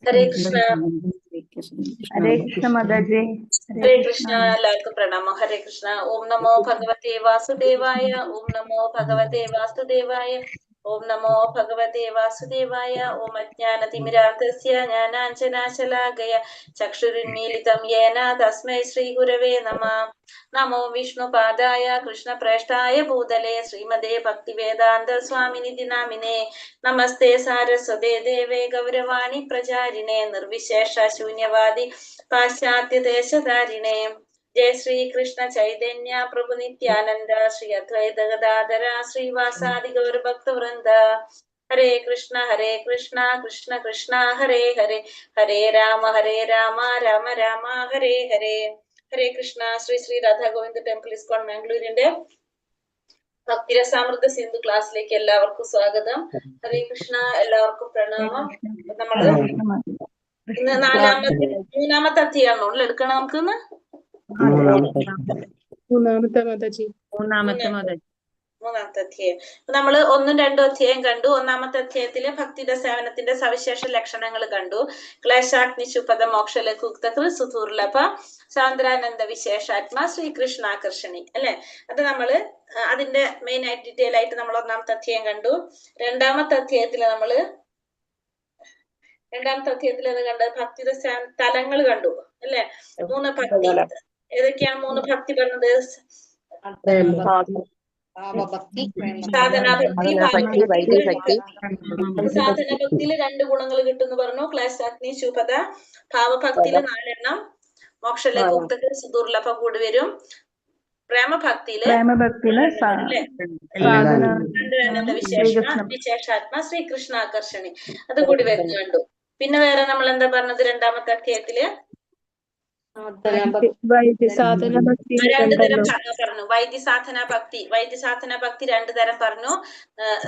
ഹരേ കൃഷ്ണ. ഹരേ കൃഷ്ണ മാതാജി. ഹരേ കൃഷ്ണ. എല്ലാവർക്കും പ്രണാമം. ഹരേ കൃഷ്ണ. ഓം നമോ ഭഗവതേ വാസുദേവായ. ഓം നമോ ഭഗവതേ വാസുദേവായ. ഓം നമോ ഭഗവതേ വാസുദേവായ. ഓം അജ്ഞാനതിമിരാന്തസ്യ ജ്ഞാനാഞ്ജനാശലാകയ ചക്ഷുരുന്മീലിതം യേന തസ്മൈ ശ്രീ ഗുരവേ നമഃ. നമോ വിഷ്ണുപാദായ കൃഷ്ണപ്രേഷ്ഠായ ഭൂതലേ ശ്രീമതേ ഭക്തിവേദാന്ത സ്വാമിനിധി നാമിനേ. നമസ്തേ സാരസ്വതേ ദേവേ ഗൗരവാണി പ്രചാരിണേ നിർവിശേഷ ശൂന്യവാദി പാശ്ചാത്യദേശധാരിണേ. ജയ ശ്രീ കൃഷ്ണ ചൈതന്യ പ്രഭു നിത്യാനന്ദ ശ്രീ അദ്വൈത ഗദാധര ശ്രീവാസാദി ഗൗരഭക്തവൃന്ദ. ഹരേ കൃഷ്ണ കൃഷ്ണ കൃഷ്ണ ഹരേ ഹരേ, ഹരേ രാമ രാമ രാമ ഹരേ ഹരേ. ഹരേ കൃഷ്ണ. ശ്രീ ശ്രീ രാധാ ഗോവിന്ദ ടെമ്പിൾ ഇസ്കോൺ മാംഗ്ലൂരിന്റെ ഭക്തിരസാമൃത സിന്ധു ക്ലാസ്സിലേക്ക് എല്ലാവർക്കും സ്വാഗതം. ഹരേ കൃഷ്ണ. എല്ലാവർക്കും പ്രണാമം. നമ്മള് ഇന്ന് മൂന്നാമത്തെ അധ്യായമാണോ എടുക്കണം നമുക്ക് ഇന്ന്? മൂന്നാമത്തെ അധ്യായം. നമ്മള് 1ഉം 2ഉം അധ്യായം കണ്ടു. ഒന്നാമത്തെ അധ്യായത്തിലെ ഭക്തിര സേവനത്തിന്റെ സവിശേഷ ലക്ഷണങ്ങൾ കണ്ടു. ക്ലേശാഗ്നി ശുപഥ മോക്ഷ ലഘുക്തകൃ സുധൂർലഭ സാന്ദ്രാനന്ദ വിശേഷാത്മാ ശ്രീകൃഷ്ണാകർഷണി അല്ലെ. അത് നമ്മള് അതിന്റെ മെയിൻ ആയിട്ട് ഡീറ്റെയിൽ ആയിട്ട് നമ്മൾ ഒന്നാമത്തെ അധ്യായം കണ്ടു. രണ്ടാമത്തെ അധ്യായത്തിൽ അത് കണ്ടത് ഭക്തിര തലങ്ങൾ കണ്ടു അല്ലെ. 3 ഭക്തി. ഏതൊക്കെയാണ് 3 ഭക്തി പറഞ്ഞത്? സാധനഭക്തിയില് 2 ഗുണങ്ങൾ കിട്ടുന്നു പറഞ്ഞു. ക്ലേശാഗ്നി ശുഭത. ഭാവഭക്തിയില് 4 എണ്ണം. മോക്ഷലഘുക്തകൃ സുദുർലഭ കൂടി വരും. പ്രേമഭക്തിയില് വിശേഷാത്മാ ശ്രീകൃഷ്ണാകർഷണി അത് കൂടി വരുന്നു കണ്ടു. പിന്നെ വേറെ നമ്മൾ എന്താ പറഞ്ഞത്? രണ്ടാമത്തെ അധ്യായത്തില് 2 തരം പറഞ്ഞു. വൈദ്യസാധന ഭക്തി 2 തരം പറഞ്ഞു.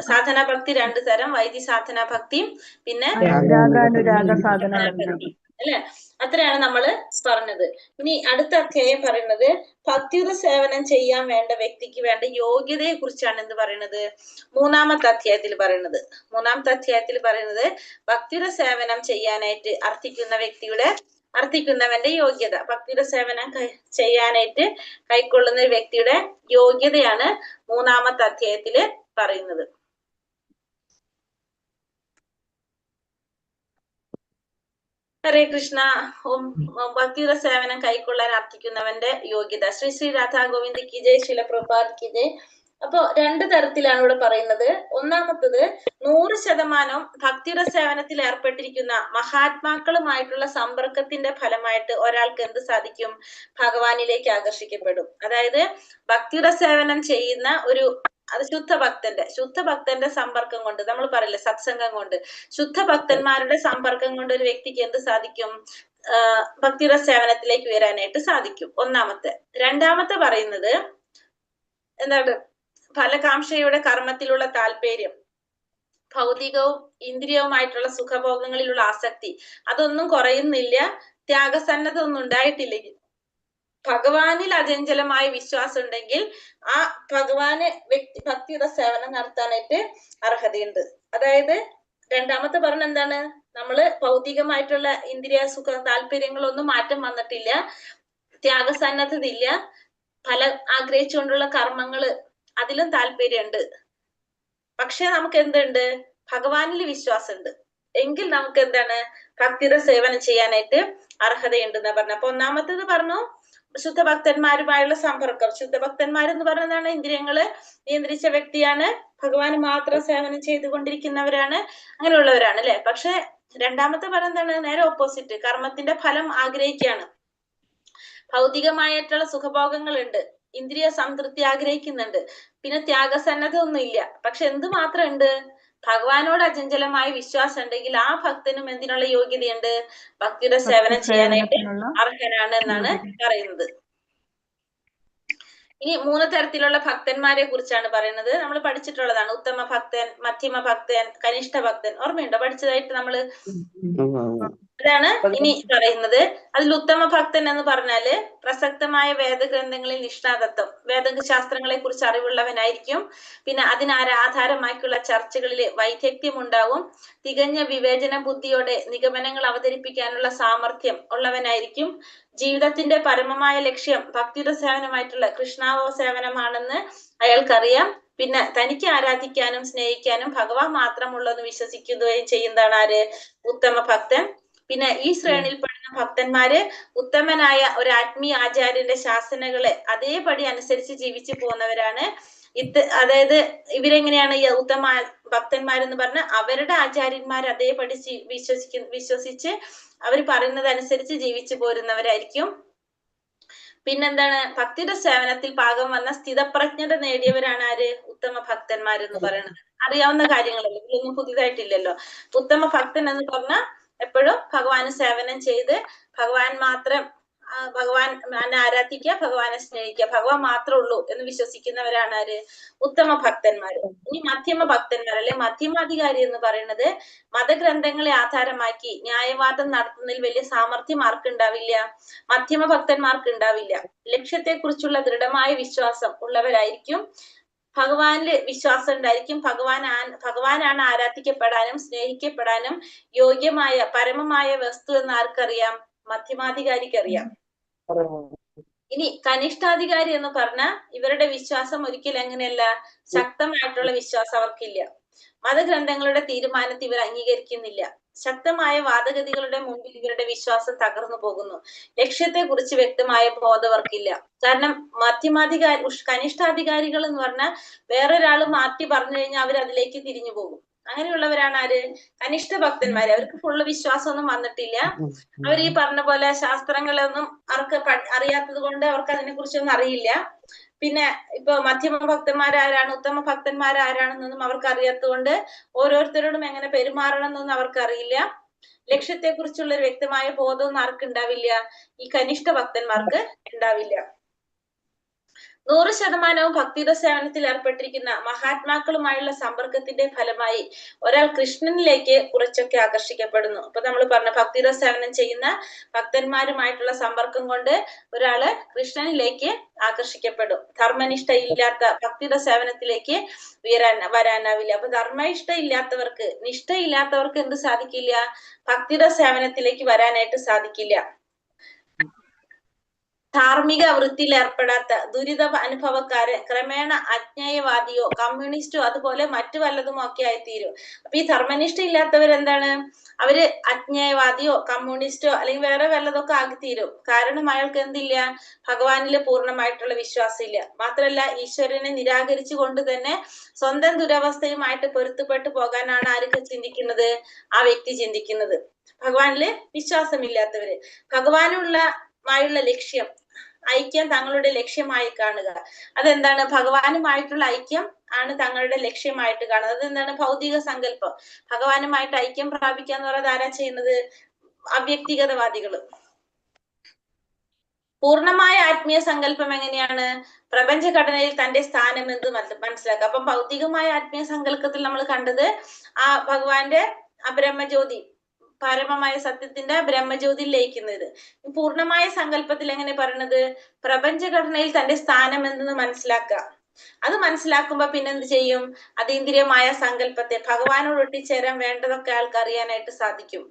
സാധന ഭക്തി 2 തരം, വൈദ്യസാധന ഭക്തി പിന്നെ അല്ലെ. അത്രയാണ് നമ്മള് പറഞ്ഞത്. ഇനി അടുത്ത അധ്യായം പറയുന്നത് ഭക്തിയുടെ സേവനം ചെയ്യാൻ വേണ്ട വ്യക്തിക്ക് വേണ്ട യോഗ്യതയെ കുറിച്ചാണ് എന്ത് പറയുന്നത്? മൂന്നാമത്തെ അധ്യായത്തിൽ പറയുന്നത് ഭക്തിയുടെ സേവനം ചെയ്യാനായിട്ട് അർത്ഥിക്കുന്നവന്റെ യോഗ്യത. ഭക്തിയുടെ സേവനം ചെയ്യാനായിട്ട് കൈക്കൊള്ളുന്ന വ്യക്തിയുടെ യോഗ്യതയാണ് മൂന്നാമത്തെ അധ്യായത്തില് പറയുന്നത്. ഹരേ കൃഷ്ണ. ഭക്തിയുടെ സേവനം കൈക്കൊള്ളാൻ അർത്ഥിക്കുന്നവന്റെ യോഗ്യത. ശ്രീ ശ്രീ രാധാ ഗോവിന്ദ് കി ജയ്, ശീല പ്രഭുപാദ് കി ജയ്. അപ്പൊ 2 തരത്തിലാണ് ഇവിടെ പറയുന്നത്. ഒന്നാമത്തത് 100% ഭക്തിയുടെ സേവനത്തിൽ ഏർപ്പെട്ടിരിക്കുന്ന മഹാത്മാക്കളുമായിട്ടുള്ള സമ്പർക്കത്തിന്റെ ഫലമായിട്ട് ഒരാൾക്ക് എന്ത് സാധിക്കും? ഭഗവാനിലേക്ക് ആകർഷിക്കപ്പെടും. അതായത് ഭക്തിയുടെ സേവനം ചെയ്യുന്ന ഒരു ശുദ്ധഭക്തന്റെ സമ്പർക്കം കൊണ്ട്, നമ്മൾ പറയില്ലേ സത്സംഗം കൊണ്ട്, ശുദ്ധഭക്തന്മാരുടെ സമ്പർക്കം കൊണ്ട് ഒരു വ്യക്തിക്ക് എന്ത് സാധിക്കും? ഭക്തിയുടെ സേവനത്തിലേക്ക് വരാനായിട്ട് സാധിക്കും. ഒന്നാമത്തെ. രണ്ടാമത്തെ പറയുന്നത് എന്താണ്? ഫലകാംക്ഷയുടെ കർമ്മത്തിലുള്ള താല്പര്യം, ഭൗതികവും ഇന്ദ്രിയവുമായിട്ടുള്ള സുഖഭോഗങ്ങളിലുള്ള ആസക്തി, അതൊന്നും കുറയുന്നില്ല. ത്യാഗസന്നദ്ധ ഒന്നും ഉണ്ടായിട്ടില്ലെങ്കിൽ, ഭഗവാനിൽ അചഞ്ചലമായ വിശ്വാസം ഉണ്ടെങ്കിൽ ആ ഭഗവാന് ഭക്തിയുടെ സേവനം നടത്താനായിട്ട് അർഹതയുണ്ട്. അതായത് രണ്ടാമത്തെ പറഞ്ഞ എന്താണ്, നമ്മള് ഭൗതികമായിട്ടുള്ള ഇന്ദ്രിയ സുഖ താല്പര്യങ്ങളൊന്നും മാറ്റം വന്നിട്ടില്ല, ത്യാഗസന്നദ്ധത ഇല്ല, ഫലം ആഗ്രഹിച്ചുകൊണ്ടുള്ള കർമ്മങ്ങള് അതിലും താല്പര്യമുണ്ട്. പക്ഷെ നമുക്ക് എന്തുണ്ട്, ഭഗവാനിൽ വിശ്വാസമുണ്ട് എങ്കിൽ നമുക്ക് എന്താണ് ഭക്തിയുടെ സേവനം ചെയ്യാനായിട്ട് അർഹതയുണ്ടെന്നാ പറഞ്ഞു. അപ്പൊ ഒന്നാമത്തേത് പറഞ്ഞു ശുദ്ധഭക്തന്മാരുമായുള്ള സമ്പർക്കം. ശുദ്ധഭക്തന്മാരെന്ന് പറയുന്നതാണ് ഇന്ദ്രിയങ്ങള് നിയന്ത്രിച്ച വ്യക്തിയാണ്, ഭഗവാന് മാത്രം സേവനം ചെയ്തുകൊണ്ടിരിക്കുന്നവരാണ്, അങ്ങനെയുള്ളവരാണ് അല്ലെ. പക്ഷെ രണ്ടാമത്തെ പറയുന്നതാണ് നേരെ ഓപ്പോസിറ്റ്, കർമ്മത്തിന്റെ ഫലം ആഗ്രഹിക്കുകയാണ്, ഭൗതികമായിട്ടുള്ള സുഖഭോഗങ്ങളുണ്ട്, ഇന്ദ്രിയ സംതൃപ്തി ആഗ്രഹിക്കുന്നുണ്ട്, പിന്നെ ത്യാഗസന്നദ്ധ ഒന്നും ഇല്ല. പക്ഷെ എന്ത് മാത്രം ഉണ്ട്, ഭഗവാനോട് അചഞ്ചലമായ വിശ്വാസം ഉണ്ടെങ്കിൽ ആ ഭക്തനും എന്തിനുള്ള യോഗ്യതയുണ്ട്, ഭക്തിയുടെ സേവനം ചെയ്യാനായിട്ട് അർഹനാണ് എന്നാണ് പറയുന്നത്. ഇനി 3 തരത്തിലുള്ള ഭക്തന്മാരെ കുറിച്ചാണ് പറയുന്നത്. നമ്മൾ പഠിച്ചിട്ടുള്ളതാണ്. ഉത്തമ ഭക്തൻ, മധ്യമ ഭക്തൻ, കനിഷ്ഠ ഭക്തൻ. ഓർമ്മയുണ്ടോ, പഠിച്ചതായിട്ട് നമ്മള്? അതാണ് ഇനി പറയുന്നത്. അതിൽ ഉത്തമ ഭക്തൻ എന്ന് പറഞ്ഞാല് പ്രസക്തമായ വേദഗ്രന്ഥങ്ങളിൽ നിഷ്ണാതത്വം, വേദശാസ്ത്രങ്ങളെ കുറിച്ച് അറിവുള്ളവനായിരിക്കും. പിന്നെ ആധാരമാക്കിയുള്ള ചർച്ചകളില് വൈദഗ്ധ്യം ഉണ്ടാവും, തികഞ്ഞ വിവേചന ബുദ്ധിയോടെ നിഗമനങ്ങൾ അവതരിപ്പിക്കാനുള്ള സാമർഥ്യം ഉള്ളവനായിരിക്കും. ജീവിതത്തിന്റെ പരമമായ ലക്ഷ്യം ഭക്തിയുടെ സേവനമായിട്ടുള്ള കൃഷ്ണാവോ സേവനമാണെന്ന് അയാൾക്കറിയാം. പിന്നെ തനിക്ക് ആരാധിക്കാനും സ്നേഹിക്കാനും ഭഗവാൻ മാത്രമുള്ളെന്ന് വിശ്വസിക്കുകയും ചെയ്യുന്നതാണ് ആര്, ഉത്തമ ഭക്തൻ. പിന്നെ ഈ ശ്രേണിയിൽപ്പെടുന്ന ഭക്തന്മാര് ഉത്തമനായ ഒരു ആത്മീയ ആചാര്യന്റെ ശാസനകളെ അതേപടി അനുസരിച്ച് ജീവിച്ചു പോകുന്നവരാണ്. അതായത് ഇവരെങ്ങനെയാണ് ഈ ഉത്തമ ഭക്തന്മാരെന്ന് പറഞ്ഞ അവരുടെ ആചാര്യന്മാർ അതേപടി വിശ്വസിച്ച് അവർ പറയുന്നത് അനുസരിച്ച് ജീവിച്ചു പോരുന്നവരായിരിക്കും. പിന്നെന്താണ്, ഭക്തിയുടെ സേവനത്തിൽ ഭാഗം വന്ന സ്ഥിതപ്രജ്ഞത നേടിയവരാണ് ആര്, ഉത്തമ ഭക്തന്മാരെന്ന് പറയുന്നത്. അറിയാവുന്ന കാര്യങ്ങളല്ലേ, ഇതൊന്നും പുതിയതായിട്ടില്ലല്ലോ. ഉത്തമ ഭക്തൻ എന്ന് പറഞ്ഞാൽ എപ്പോഴും ഭഗവാന് സേവനം ചെയ്ത് ഭഗവാനെ ആരാധിക്കുക, ഭഗവാനെ സ്നേഹിക്കുക, ഭഗവാൻ മാത്രമേ ഉള്ളൂ എന്ന് വിശ്വസിക്കുന്നവരാണ് ആര്, ഉത്തമ ഭക്തന്മാര്. ഇനി മധ്യമ ഭക്തന്മാർ അല്ലെ മധ്യമാധികാരി എന്ന് പറയുന്നത് മതഗ്രന്ഥങ്ങളെ ആധാരമാക്കി ന്യായവാദം നടത്തുന്നതിൽ വലിയ സാമർഥ്യം ആർക്കുണ്ടാവില്ല, മധ്യമ ഭക്തന്മാർക്ക് ഉണ്ടാവില്ല. ലക്ഷ്യത്തെ കുറിച്ചുള്ള ദൃഢമായ വിശ്വാസം ഉള്ളവരായിരിക്കും, ഭഗവാനില് വിശ്വാസം ഉണ്ടായിരിക്കും. ഭഗവാനാണ് ആരാധിക്കപ്പെടാനും സ്നേഹിക്കപ്പെടാനും യോഗ്യമായ പരമമായ വസ്തു എന്ന് ആർക്കറിയാം, മധ്യമാധികാരിക്ക് അറിയാം. ഇനി കനിഷ്ഠാധികാരി എന്ന് പറഞ്ഞാൽ ഇവരുടെ വിശ്വാസം ഒരിക്കലും എങ്ങനെയല്ല, ശക്തമായിട്ടുള്ള വിശ്വാസം അവർക്കില്ല, മതഗ്രന്ഥങ്ങളുടെ തീരുമാനത്തെ ഇവർ അംഗീകരിക്കുന്നില്ല, ശക്തമായ വാദഗതികളുടെ മുമ്പിൽ ഇവരുടെ വിശ്വാസം തകർന്നു പോകുന്നു, ലക്ഷ്യത്തെ കുറിച്ച് വ്യക്തമായ ബോധം അവർക്കില്ല. കാരണം കനിഷ്ഠാധികാരികൾ എന്ന് പറഞ്ഞാൽ വേറൊരാള് മാറ്റി പറഞ്ഞു കഴിഞ്ഞാൽ അവർ അതിലേക്ക് തിരിഞ്ഞു പോകും. അങ്ങനെയുള്ളവരാണ് ആര്, കനിഷ്ഠ ഭക്തന്മാര്. അവർക്ക് ഫുള്ള് വിശ്വാസമൊന്നും വന്നിട്ടില്ല, അവർ ഈ പറഞ്ഞ പോലെ ശാസ്ത്രങ്ങളൊന്നും അവർക്ക് അറിയാത്തത് കൊണ്ട് അവർക്ക് അതിനെ കുറിച്ചൊന്നും അറിയില്ല. പിന്നെ ഇപ്പൊ മധ്യമ ഭക്തന്മാരാരാണ്, ഉത്തമ ഭക്തന്മാരാരാണെന്നൊന്നും അവർക്ക് അറിയാത്തത് കൊണ്ട് ഓരോരുത്തരോടും എങ്ങനെ പെരുമാറണം എന്നൊന്നും അവർക്ക് അറിയില്ല, ലക്ഷ്യത്തെ കുറിച്ചുള്ള ഒരു വ്യക്തമായ ബോധമൊന്നും ആർക്ക് ഉണ്ടാവില്ല, ഈ കനിഷ്ഠ ഭക്തന്മാർക്ക് ഉണ്ടാവില്ല. 100% ഭക്തിയുടെ സേവനത്തിൽ ഏർപ്പെട്ടിരിക്കുന്ന മഹാത്മാക്കളുമായുള്ള സമ്പർക്കത്തിന്റെ ഫലമായി ഒരാൾ കൃഷ്ണനിലേക്ക് കുറച്ചൊക്കെ ആകർഷിക്കപ്പെടുന്നു. ഇപ്പൊ നമ്മൾ പറഞ്ഞ ഭക്തിയുടെ സേവനം ചെയ്യുന്ന ഭക്തന്മാരുമായിട്ടുള്ള സമ്പർക്കം കൊണ്ട് ഒരാള് കൃഷ്ണനിലേക്ക് ആകർഷിക്കപ്പെടും. ധർമ്മനിഷ്ഠ ഇല്ലാത്ത ഭക്തിയുടെ സേവനത്തിലേക്ക് വരാനാവില്ല. അപ്പൊ ധർമ്മനിഷ്ഠ ഇല്ലാത്തവർക്ക്, നിഷ്ഠ ഇല്ലാത്തവർക്ക് എന്ത് സാധിക്കില്ല, ഭക്തിയുടെ സേവനത്തിലേക്ക് വരാനായിട്ട് സാധിക്കില്ല. ധാർമ്മിക വൃത്തിയിൽ ഏർപ്പെടാത്ത ദുരിത അനുഭവക്കാരൻ ക്രമേണ അജ്ഞേയവാദിയോ കമ്മ്യൂണിസ്റ്റോ അതുപോലെ മറ്റു വല്ലതും ഒക്കെ ആയിത്തീരും. അപ്പൊ ഈ ധർമ്മനിഷ്ഠ ഇല്ലാത്തവരെന്താണ്, അവര് അജ്ഞേയവാദിയോ കമ്മ്യൂണിസ്റ്റോ അല്ലെങ്കിൽ വേറെ വല്ലതൊക്കെ ആയിത്തീരും. കാരണം അയാൾക്ക് എന്തില്ല, ഭഗവാനില് പൂർണ്ണമായിട്ടുള്ള വിശ്വാസം ഇല്ല. മാത്രമല്ല ഈശ്വരനെ നിരാകരിച്ചു കൊണ്ട് തന്നെ സ്വന്തം ദുരവസ്ഥയുമായിട്ട് പൊരുത്തപ്പെട്ടു പോകാനാണ് ആരൊക്കെ ചിന്തിക്കുന്നത്, ആ വ്യക്തി ചിന്തിക്കുന്നത്. ഭഗവാനില് വിശ്വാസമില്ലാത്തവര് ഭഗവാനുള്ള ലക്ഷ്യം, ഐക്യം തങ്ങളുടെ ലക്ഷ്യമായി കാണുക. അതെന്താണ്, ഭഗവാനുമായിട്ടുള്ള ഐക്യം ആണ് തങ്ങളുടെ ലക്ഷ്യമായിട്ട് കാണുന്നത്. അതെന്താണ്, ഭൗതിക സങ്കല്പം. ഭഗവാനുമായിട്ട് ഐക്യം പ്രാപിക്കുക എന്ന് പറയുന്നത് ആരാ ചെയ്യുന്നത്, അവ്യക്തിഗതവാദികള്. പൂർണ്ണമായ ആത്മീയ സങ്കല്പം എങ്ങനെയാണ്, പ്രപഞ്ചഘടനയിൽ തന്റെ സ്ഥാനം എന്ത് മനസ്സിലാക്കുക. അപ്പം ഭൗതികമായ ആത്മീയ സങ്കല്പത്തിൽ നമ്മൾ കണ്ടത് ആ ഭഗവാന്റെ അബ്രഹ്മജ്യോതി, പരമമായ സത്യത്തിന്റെ ബ്രഹ്മജ്യോതിയിൽ ലയിക്കുന്നത്. പൂർണ്ണമായ സങ്കല്പത്തിൽ എങ്ങനെ പറയുന്നത്, പ്രപഞ്ചഘടനയിൽ തന്റെ സ്ഥാനം എന്തെന്ന് മനസ്സിലാക്കുക. അത് മനസ്സിലാക്കുമ്പോ പിന്നെ എന്ത് ചെയ്യും? അതീന്ദ്രിയമായ സങ്കല്പത്തെ ഭഗവാനോട് ഒട്ടിച്ചേരാൻ വേണ്ടതൊക്കെ ആൾക്ക് അറിയാനായിട്ട് സാധിക്കും.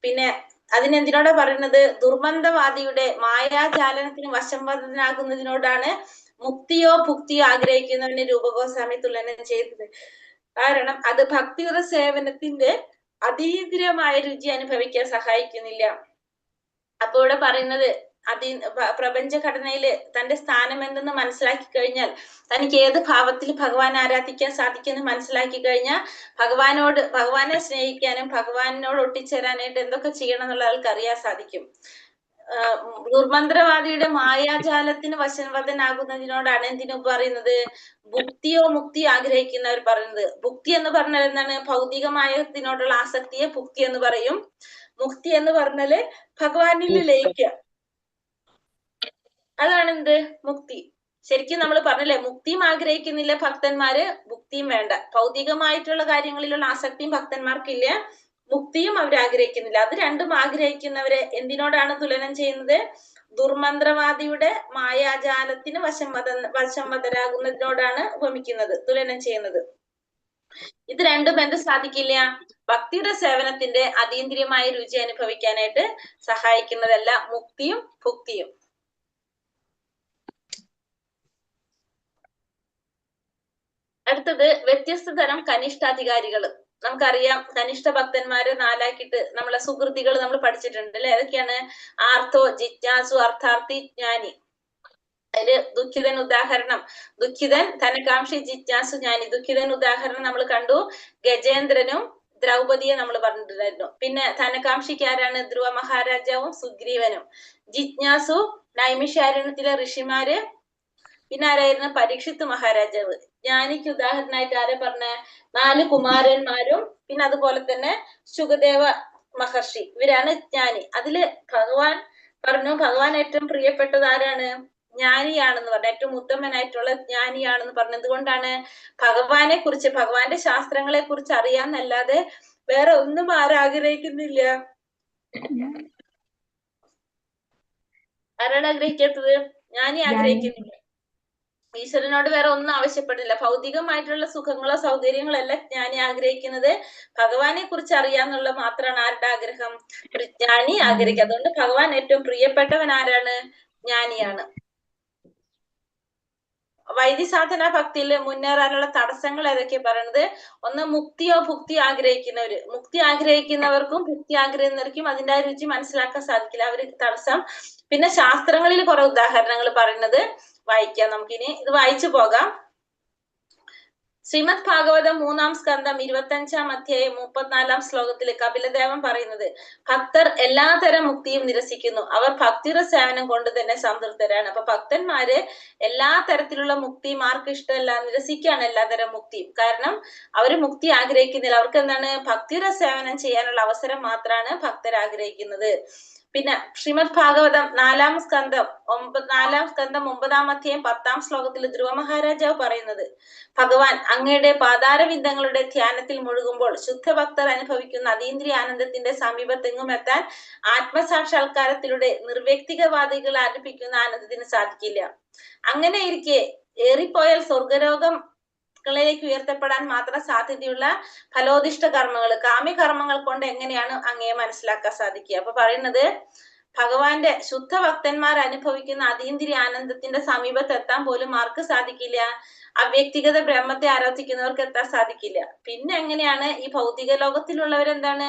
പിന്നെ അതിനെന്തിനോടാ പറയുന്നത്? ദുർമന്ദവാദിയുടെ മായാജാലനത്തിന് വശംവദനാകുന്നതിനോടാണ് മുക്തിയോ ഭുക്തിയോ ആഗ്രഹിക്കുന്നവന് രൂപഗോസ്വാമി തുലനം ചെയ്തത്. കാരണം അത് ഭക്തിയുത സേവനത്തിന്റെ അതീന്ദ്രിയമായ രുചി അനുഭവിക്കാൻ സഹായിക്കുന്നില്ല. അപ്പൊ ഇവിടെ പറയുന്നത് പ്രപഞ്ച ഘടനയില് തന്റെ സ്ഥാനം എന്തെന്ന് മനസ്സിലാക്കി കഴിഞ്ഞാൽ, തനിക്ക് ഏത് ഭാവത്തിൽ ഭഗവാൻ ആരാധിക്കാൻ സാധിക്കുമെന്ന് മനസ്സിലാക്കി കഴിഞ്ഞാൽ ഭഗവാനെ സ്നേഹിക്കാനും ഭഗവാനോട് ഒട്ടിച്ചേരാനായിട്ട് എന്തൊക്കെ ചെയ്യണം എന്നുള്ള ആൾക്ക് അറിയാൻ സാധിക്കും. ദുർമന്ത്രവാദിയുടെ മായാജാലത്തിന് വശംവദനാകുന്നതിനോടാണ് എന്തിനു പറയുന്നത്? ഭുക്തിയോ മുക്തിയോ ആഗ്രഹിക്കുന്നവർ പറയുന്നത്. ഭുക്തി എന്ന് പറഞ്ഞാൽ എന്താണ്? ഭൗതികമായതിനോടുള്ള ആസക്തിയെ ഭുക്തി എന്ന് പറയും. മുക്തി എന്ന് പറഞ്ഞാല് ഭഗവാനിൽ ലയിക്കുക, അതാണ് എന്ത്? മുക്തി. ശരിക്കും നമ്മൾ പറഞ്ഞില്ലേ, മുക്തിയും ആഗ്രഹിക്കുന്നില്ല ഭക്തന്മാര്, മുക്തിയും വേണ്ട. ഭൗതികമായിട്ടുള്ള കാര്യങ്ങളിലുള്ള ആസക്തിയും ഭക്തന്മാർക്കില്ല, മുക്തിയും അവർ ആഗ്രഹിക്കുന്നില്ല. അത് രണ്ടും ആഗ്രഹിക്കുന്നവരെ എന്തിനോടാണ് തുലനം ചെയ്യുന്നത്? ദുർമന്ത്രവാദിയുടെ മായാജാലത്തിന് വശംവദരാകുന്നതിനോടാണ് ഉപമിക്കുന്നത്, തുലനം ചെയ്യുന്നത്. ഇത് രണ്ടും എന്ത് സാധിക്കില്ല? ഭക്തിയുടെ സേവനത്തിന്റെ അതീന്ദ്രിയമായ രുചി അനുഭവിക്കാനായിട്ട് സഹായിക്കുന്നതല്ല മുക്തിയും ഭുക്തിയും. അടുത്തത് വ്യത്യസ്ത തരം കനിഷ്ഠാധികാരികൾ. നമുക്കറിയാം, കനിഷ്ഠ ഭക്തന്മാരെ നാലാക്കിയിട്ട് നമ്മളെ സുഹൃത്തികൾ നമ്മൾ പഠിച്ചിട്ടുണ്ട് അല്ലെ? ഏതൊക്കെയാണ്? ആർത്തോ, ജിജ്ഞാസു, അർത്ഥാർത്ഥി, ജ്ഞാനി. അതില് ദുഃഖിതൻ ഉദാഹരണം, ദുഃഖിതൻ, ധനകാംക്ഷി, ജിജ്ഞാസു, ജ്ഞാനി. ദുഃഖിതൻ ഉദാഹരണം നമ്മൾ കണ്ടു, ഗജേന്ദ്രനും ദ്രൗപദിയെ നമ്മൾ പറഞ്ഞിട്ടുണ്ടായിരുന്നു. പിന്നെ ധനകാംക്ഷിക്ക് ആരാണ്? ധ്രുവ മഹാരാജാവും സുഗ്രീവനും. ജിജ്ഞാസു നൈമിഷാരണ്യത്തിലെ ഋഷിമാര്. പിന്നെ ആരായിരുന്നു? പരീക്ഷിത്ത് മഹാരാജാവ്. ജ്ഞാനിക്ക് ഉദാഹരണമായിട്ട് ആരെ പറഞ്ഞ? 4 കുമാരന്മാരും പിന്നെ അതുപോലെ തന്നെ ശുകദേവ മഹർഷി. ഇവരാണ് ജ്ഞാനി. അതില് ഭഗവാൻ പറഞ്ഞു, ഭഗവാൻ ഏറ്റവും പ്രിയപ്പെട്ടത് ആരാണ്? ജ്ഞാനിയാണെന്ന് പറഞ്ഞു. ഏറ്റവും ഉത്തമനായിട്ടുള്ള ജ്ഞാനിയാണെന്ന് പറഞ്ഞു. എന്തുകൊണ്ടാണ്? ഭഗവാനെ കുറിച്ച്, ഭഗവാന്റെ ശാസ്ത്രങ്ങളെ കുറിച്ച് അറിയാന്നല്ലാതെ വേറെ ഒന്നും ആരാഗ്രഹിക്കുന്നില്ല. ആരാണ് ആഗ്രഹിക്കാത്തത്? ജ്ഞാനി ആഗ്രഹിക്കുന്നില്ല. ഈശ്വരനോട് വേറെ ഒന്നും ആവശ്യപ്പെടില്ല. ഭൗതികമായിട്ടുള്ള സുഖങ്ങളോ സൗകര്യങ്ങളോ അല്ല ജ്ഞാനി ആഗ്രഹിക്കുന്നത്. ഭഗവാനെ കുറിച്ച് അറിയാന്നുള്ള മാത്രമാണ് ആരുടെ ആഗ്രഹം? ഒരു ജ്ഞാനി ആഗ്രഹിക്കുക. അതുകൊണ്ട് ഭഗവാൻ ഏറ്റവും പ്രിയപ്പെട്ടവൻ ആരാണ്? ജ്ഞാനിയാണ്. വൈദ്യസാധന ഭക്തിയിൽ മുന്നേറാനുള്ള തടസ്സങ്ങൾ ഏതൊക്കെയാ പറയുന്നത്? ഒന്ന്, മുക്തിയോ ഭുക്തിയോ ആഗ്രഹിക്കുന്നവര്. മുക്തി ആഗ്രഹിക്കുന്നവർക്കും ഭുക്തി ആഗ്രഹിക്കുന്നവർക്കും അതിന്റെ രുചി മനസ്സിലാക്കാൻ സാധിക്കില്ല, അവര് തടസ്സം. പിന്നെ ശാസ്ത്രങ്ങളിൽ കുറെ ഉദാഹരണങ്ങൾ പറയുന്നത് വായിക്കാം നമുക്കിനി. ഇത് വായിച്ചു പോകാം. ശ്രീമദ് ഭാഗവതം 3-ാം സ്കന്ധം 25-ാം അധ്യായം 34-ാം ശ്ലോകത്തില് കപിലദേവൻ പറയുന്നത്, ഭക്തർ എല്ലാതരം മുക്തിയും നിരസിക്കുന്നു, അവർ ഭക്തിയുടെ സേവനം കൊണ്ട് തന്നെ സംതൃപ്തരാണ്. അപ്പൊ ഭക്തന്മാര് എല്ലാ തരത്തിലുള്ള മുക്തിയും ആർക്കും ഇഷ്ടമല്ല, നിരസിക്കുകയാണ് എല്ലാതരം മുക്തിയും. കാരണം അവര് മുക്തി ആഗ്രഹിക്കുന്നില്ല. അവർക്ക് എന്താണ്? ഭക്തിയുടെ സേവനം ചെയ്യാനുള്ള അവസരം മാത്രമാണ് ഭക്തർ ആഗ്രഹിക്കുന്നത്. പിന്നെ ശ്രീമദ് ഭാഗവതം 4-ാം സ്കന്ധം 9-ാം അധ്യായം 10-ാം ശ്ലോകത്തിൽ ധ്രുവ മഹാരാജാവ് പറയുന്നത്, ഭഗവാൻ അങ്ങയുടെ പാതാരവിന്ദങ്ങളുടെ ധ്യാനത്തിൽ മുഴുകുമ്പോൾ ശുദ്ധഭക്തർ അനുഭവിക്കുന്ന അതീന്ദ്രിയ ആനന്ദത്തിന്റെ സമീപത്തെങ്ങും എത്താൻ ആത്മസാക്ഷാത്കാരത്തിലൂടെ നിർവ്യക്തികവാദികൾ ആരംഭിക്കുന്ന ആനന്ദത്തിന് സാധിക്കില്ല. അങ്ങനെ ഇരിക്കെ ഏറിപ്പോയാൽ സ്വർഗലോകങ്ങളിലേക്ക് ഉയർത്തപ്പെടാൻ മാത്രം സാധ്യതയുള്ള ഫലോദിഷ്ട കർമ്മങ്ങൾ, കാമ്യകർമ്മങ്ങൾ കൊണ്ട് എങ്ങനെയാണ് അങ്ങയെ മനസ്സിലാക്കാൻ സാധിക്കുക? അപ്പൊ പറയുന്നത്, ഭഗവാന്റെ ശുദ്ധ ഭക്തന്മാർ അനുഭവിക്കുന്ന അതീന്ദ്രിയ ആനന്ദത്തിന്റെ സമീപത്ത് എത്താൻ പോലും ആർക്ക് സാധിക്കില്ല? അവ്യക്തിഗത ബ്രഹ്മത്തെ ആരാധിക്കുന്നവർക്ക് എത്താൻ സാധിക്കില്ല. പിന്നെ എങ്ങനെയാണ് ഈ ഭൗതിക ലോകത്തിലുള്ളവരെന്താണ്?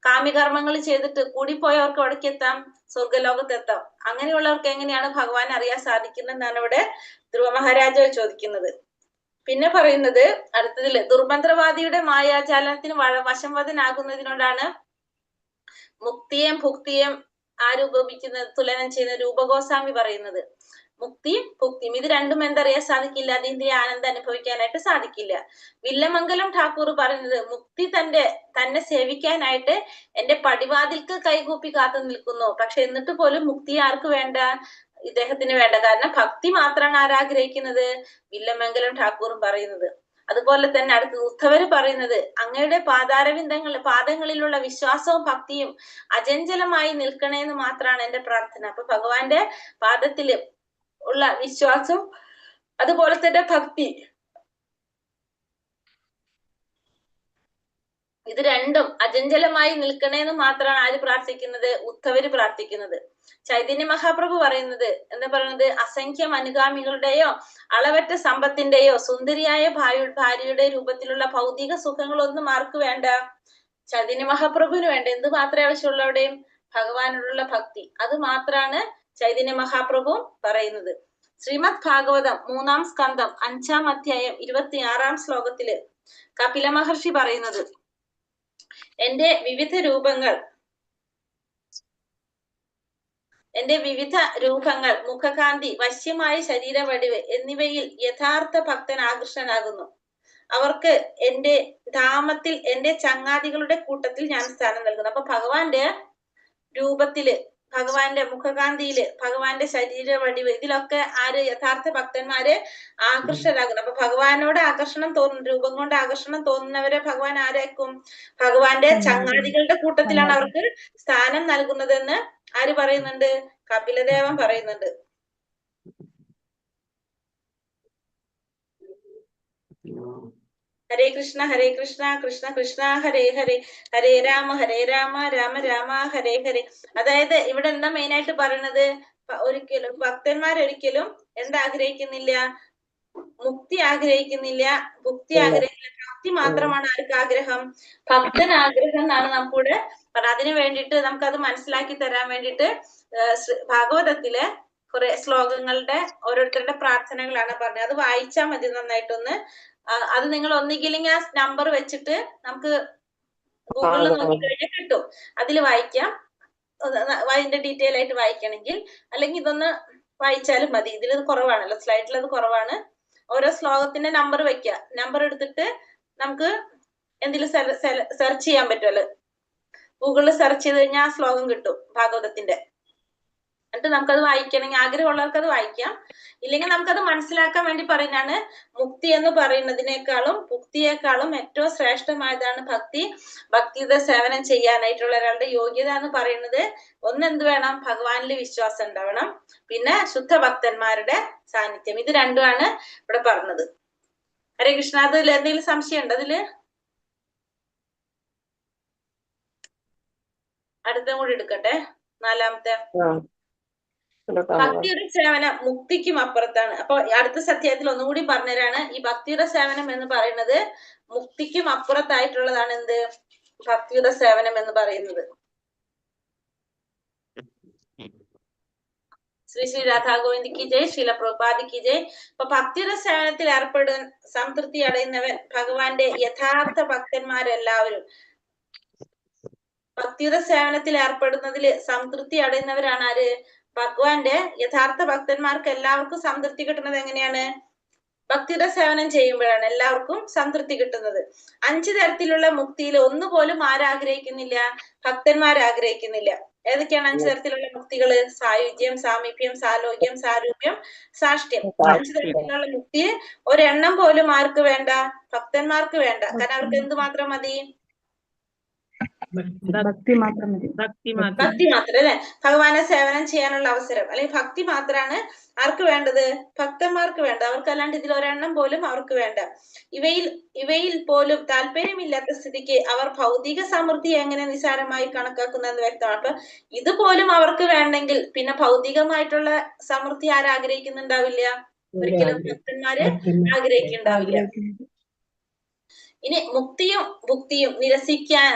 കാമ്യകർമ്മങ്ങൾ ചെയ്തിട്ട് കൂടിപ്പോയവർക്ക് എവിടേക്ക് എത്താം? സ്വർഗലോകത്തെത്താം. അങ്ങനെയുള്ളവർക്ക് എങ്ങനെയാണ് ഭഗവാൻ അറിയാൻ സാധിക്കുന്നതെന്നാണ് ഇവിടെ ധ്രുവ മഹാരാജാവ് ചോദിക്കുന്നത്. പിന്നെ പറയുന്നത് അടുത്തതില്, ദുർമന്ത്രവാദിയുടെ മായാജാലനത്തിന് വശംവദനാകുന്നതിനോടാണ് മുക്തിയും ഭുക്തിയും ആരൂപിക്കുന്നത്, തുലനം ചെയ്യുന്ന രൂപഗോസ്വാമി പറയുന്നത്. മുക്തിയും ഭുക്തിയും ഇത് രണ്ടും എന്തറിയാൻ സാധിക്കില്ല? അതിന്റെ ആനന്ദം അനുഭവിക്കാനായിട്ട് സാധിക്കില്ല. വില്ലമംഗലം ഠാക്കൂർ പറയുന്നത്, മുക്തി തന്നെ സേവിക്കാനായിട്ട് എന്റെ പടിവാതിൽക്ക് കൈകൂപ്പി കാത്തു നിൽക്കുന്നു. പക്ഷെ എന്നിട്ട് പോലും മുക്തി ആർക്ക് വേണ്ട? ഇദ്ദേഹത്തിന് വേണ്ട. കാരണം ഭക്തി മാത്രമാണ് ആരാഗ്രഹിക്കുന്നത്? വില്ലമംഗലം ഠാക്കൂറും പറയുന്നത്. അതുപോലെ തന്നെ അടുത്ത് ഉദ്ധവര് പറയുന്നത്, അങ്ങയുടെ പാദങ്ങളിലുള്ള വിശ്വാസവും ഭക്തിയും അചഞ്ചലമായി നിൽക്കണേന്ന് മാത്രമാണ് എന്റെ പ്രാർത്ഥന. അപ്പൊ ഭഗവാന്റെ പാദത്തില് ഉള്ള വിശ്വാസവും അതുപോലെ തന്നെ ഭക്തി. ഇത് രണ്ടും അചഞ്ചലമായി നിൽക്കണേന്ന് മാത്രമാണ് ആര് പ്രാർത്ഥിക്കുന്നത്? ഉദ്ധവര് പ്രാർത്ഥിക്കുന്നത്. ചൈതന്യ മഹാപ്രഭു പറയുന്നത് എന്താ പറയുന്നത്? അസംഖ്യം അനുഗാമികളുടെയോ അളവറ്റ സമ്പത്തിന്റെയോ സുന്ദരിയായ ഭാര്യയുടെ രൂപത്തിലുള്ള ഭൗതിക സുഖങ്ങളൊന്നും ആർക്ക് വേണ്ട? ചൈതന്യ മഹാപ്രഭുവിന് വേണ്ട. എന്ത് മാത്രമേ ആവശ്യമുള്ള അവിടെയും? ഭഗവാനോടുള്ള ഭക്തി. അത് മാത്രാണ് ചൈതന്യ മഹാപ്രഭു പറയുന്നത്. ശ്രീമദ് ഭാഗവതം 3-ാം സ്കന്ധം 5-ാം അധ്യായം 26-ാം ശ്ലോകത്തില് കപില മഹർഷി പറയുന്നത്, എന്റെ വിവിധ രൂപങ്ങൾ, മുഖകാന്തി, വശ്യമായ ശരീരവടിവ് എന്നിവയിൽ യഥാർത്ഥ ഭക്തൻ ആകൃഷ്ടനാകുന്നു. അവർക്ക് എന്റെ ധാമത്തിൽ എന്റെ ചങ്ങാതികളുടെ കൂട്ടത്തിൽ ഞാൻ സ്ഥാനം നൽകുന്നു. അപ്പൊ ഭഗവാന്റെ രൂപത്തില്, ഭഗവാന്റെ മുഖകാന്തിയില്, ഭഗവാന്റെ ശരീരവടിവ്, ഇതിലൊക്കെ ആര്? യഥാർത്ഥ ഭക്തന്മാര് ആകർഷകരാകുന്നു. അപ്പൊ ഭഗവാനോട് ആകർഷണം തോന്നുന്നു, രൂപം കൊണ്ട് ആകർഷണം തോന്നുന്നവരെ ഭഗവാൻ ആരാക്കും? ഭഗവാന്റെ ചങ്ങാതികളുടെ കൂട്ടത്തിലാണ് അവർക്ക് സ്ഥാനം നൽകുന്നതെന്ന് ആര് പറയുന്നുണ്ട്? കപിലദേവൻ പറയുന്നുണ്ട്. ഹരേ കൃഷ്ണ ഹരേ കൃഷ്ണ കൃഷ്ണ കൃഷ്ണ ഹരേ ഹരേ, ഹരേ രാമ രാമ രാമ ഹരേ ഹരേ. അതായത് ഇവിടെ എന്താ മെയിൻ ആയിട്ട് പറയുന്നത്? ഒരിക്കലും ഭക്തന്മാരൊരിക്കലും എന്താഗ്രഹിക്കുന്നില്ല? മുക്തി ആഗ്രഹിക്കുന്നില്ല, ഭുക്തി ആഗ്രഹിക്കുന്നില്ല. ഭക്തി മാത്രമാണ് ആർക്ക് ആഗ്രഹം? ഭക്തൻ ആഗ്രഹം എന്നാണ് നമുക്കിവിടെ പറഞ്ഞത്. അതിനു വേണ്ടിയിട്ട് നമുക്കത് മനസ്സിലാക്കി തരാൻ വേണ്ടിയിട്ട് ഭാഗവതത്തിലെ കുറെ ശ്ലോകങ്ങളുടെ ഓരോരുത്തരുടെ പ്രാർത്ഥനകളാണ് പറഞ്ഞത്. അത് വായിച്ചാൽ മതി നന്നായിട്ടൊന്ന്. അത് നിങ്ങൾ ഒന്നുകില്ലെങ്കിൽ ആ നമ്പർ വെച്ചിട്ട് നമുക്ക് ഗൂഗിളിൽ നോക്കിക്കഴിഞ്ഞാൽ കിട്ടും. അതിൽ വായിക്കാം, അതിന്റെ ഡീറ്റെയിൽ ആയിട്ട് വായിക്കണമെങ്കിൽ. അല്ലെങ്കിൽ ഇതൊന്ന് വായിച്ചാലും മതി. ഇതിൽ കുറവാണല്ലോ, സ്ലൈഡിൽ അത് കുറവാണ്. ഓരോ ശ്ലോകത്തിന്റെ നമ്പർ വെക്കുക. നമ്പർ എടുത്തിട്ട് നമുക്ക് എന്തെങ്കിലും സെർച്ച് ചെയ്യാൻ പറ്റുമല്ലോ. ഗൂഗിളിൽ സെർച്ച് ചെയ്ത് കഴിഞ്ഞാൽ ആ ശ്ലോകം കിട്ടും ഭാഗവതത്തിന്റെ. എന്നിട്ട് നമുക്കത് വായിക്കണമെങ്കിൽ ആഗ്രഹമുള്ളവർക്ക് അത് വായിക്കാം. ഇല്ലെങ്കിൽ നമുക്കത് മനസ്സിലാക്കാൻ വേണ്ടി പറയുന്നതാണ്. മുക്തി എന്ന് പറയുന്നതിനേക്കാളും ഭുക്തിയേക്കാളും ഏറ്റവും ശ്രേഷ്ഠമായതാണ് ഭക്തി. ഭക്തിയുടെ സേവനം ചെയ്യാനായിട്ടുള്ള ഒരാളുടെ യോഗ്യത എന്ന് പറയുന്നത് ഒന്നെന്ത് വേണം? ഭഗവാനിൽ വിശ്വാസം ഉണ്ടാവണം, പിന്നെ ശുദ്ധ ഭക്തന്മാരുടെ സാന്നിധ്യം. ഇത് രണ്ടുമാണ് ഇവിടെ പറഞ്ഞത്. ഹരേ കൃഷ്ണ. അതിൽ എന്തെങ്കിലും സംശയം ഉണ്ടോ? അതില് അടുത്തും കൂടി എടുക്കട്ടെ. 4-ാമത്തെ ഭക്തിയുടെ സേവനം മുക്തിക്കും അപ്പുറത്താണ്. അപ്പൊ അടുത്ത അധ്യായത്തിൽ ഒന്നുകൂടി പറഞ്ഞുതരാണ്. ഈ ഭക്തിയുടെ സേവനം എന്ന് പറയുന്നത് മുക്തിക്കും അപ്പുറത്തായിട്ടുള്ളതാണ്. എന്ത്? ഭക്തിയുടെ സേവനം എന്ന് പറയുന്നത്. ശ്രീ ശ്രീ രാധാഗോവിന്ദിക്ക് ജയ്, ശീല പ്രഭുപാദിക്ക് ജയ്. അപ്പൊ ഭക്തിയുടെ സേവനത്തിൽ സംതൃപ്തി അടയുന്നവൻ, ഭഗവാന്റെ യഥാർത്ഥ ഭക്തന്മാരെല്ലാവരും ഭക്തിയുടെ സേവനത്തിൽ ഏർപ്പെടുന്നതിൽ സംതൃപ്തി അടയുന്നവരാണ് ആര്? ഭഗവാന്റെ യഥാർത്ഥ ഭക്തന്മാർക്ക് എല്ലാവർക്കും സംതൃപ്തി കിട്ടുന്നത് എങ്ങനെയാണ്? ഭക്തിയുടെ സേവനം ചെയ്യുമ്പോഴാണ് എല്ലാവർക്കും സംതൃപ്തി കിട്ടുന്നത്. 5 തരത്തിലുള്ള മുക്തിയിൽ ഒന്നുപോലും ആരാഗ്രഹിക്കുന്നില്ല? ഭക്തന്മാരാഗ്രഹിക്കുന്നില്ല. ഏതൊക്കെയാണ് 5 തരത്തിലുള്ള മുക്തികള്? സായുജ്യം, സാമീപ്യം, സാലോക്യം, സാരൂപ്യം, സാഷ്ട്യം. 5 തരത്തിലുള്ള മുക്തി ഒരെണ്ണം പോലും ആർക്ക് വേണ്ട? ഭക്തന്മാർക്ക് വേണ്ട. കാരണം അവർക്ക് എന്ത് മാത്രം മതി? ഭക്തി മാത്രം മതി. ഭക്തി മാത്രം അല്ലെ? ഭഗവാനെ സേവനം ചെയ്യാനുള്ള അവസരം, അല്ലെങ്കിൽ ഭക്തി മാത്രമാണ് ആർക്ക് വേണ്ടത്? ഭക്തന്മാർക്ക് വേണ്ട. അവർക്കല്ലാണ്ട് ഇതിൽ ഒരെണ്ണം പോലും അവർക്ക് വേണ്ട. ഇവയിൽ പോലും താല്പര്യമില്ലാത്ത സ്ഥിതിക്ക് അവർ ഭൗതിക സമൃദ്ധി എങ്ങനെ നിസ്സാരമായി കണക്കാക്കുന്നതെന്ന് വ്യക്തമാണ്. അപ്പൊ ഇതുപോലും അവർക്ക് വേണ്ടെങ്കിൽ പിന്നെ ഭൗതികമായിട്ടുള്ള സമൃദ്ധി ആരാഗ്രഹിക്കുന്നുണ്ടാവില്ല? ഒരിക്കലും ഭക്തന്മാര് ആഗ്രഹിക്കുന്നുണ്ടാവില്ല. ഇനി മുക്തിയും ഭുക്തിയും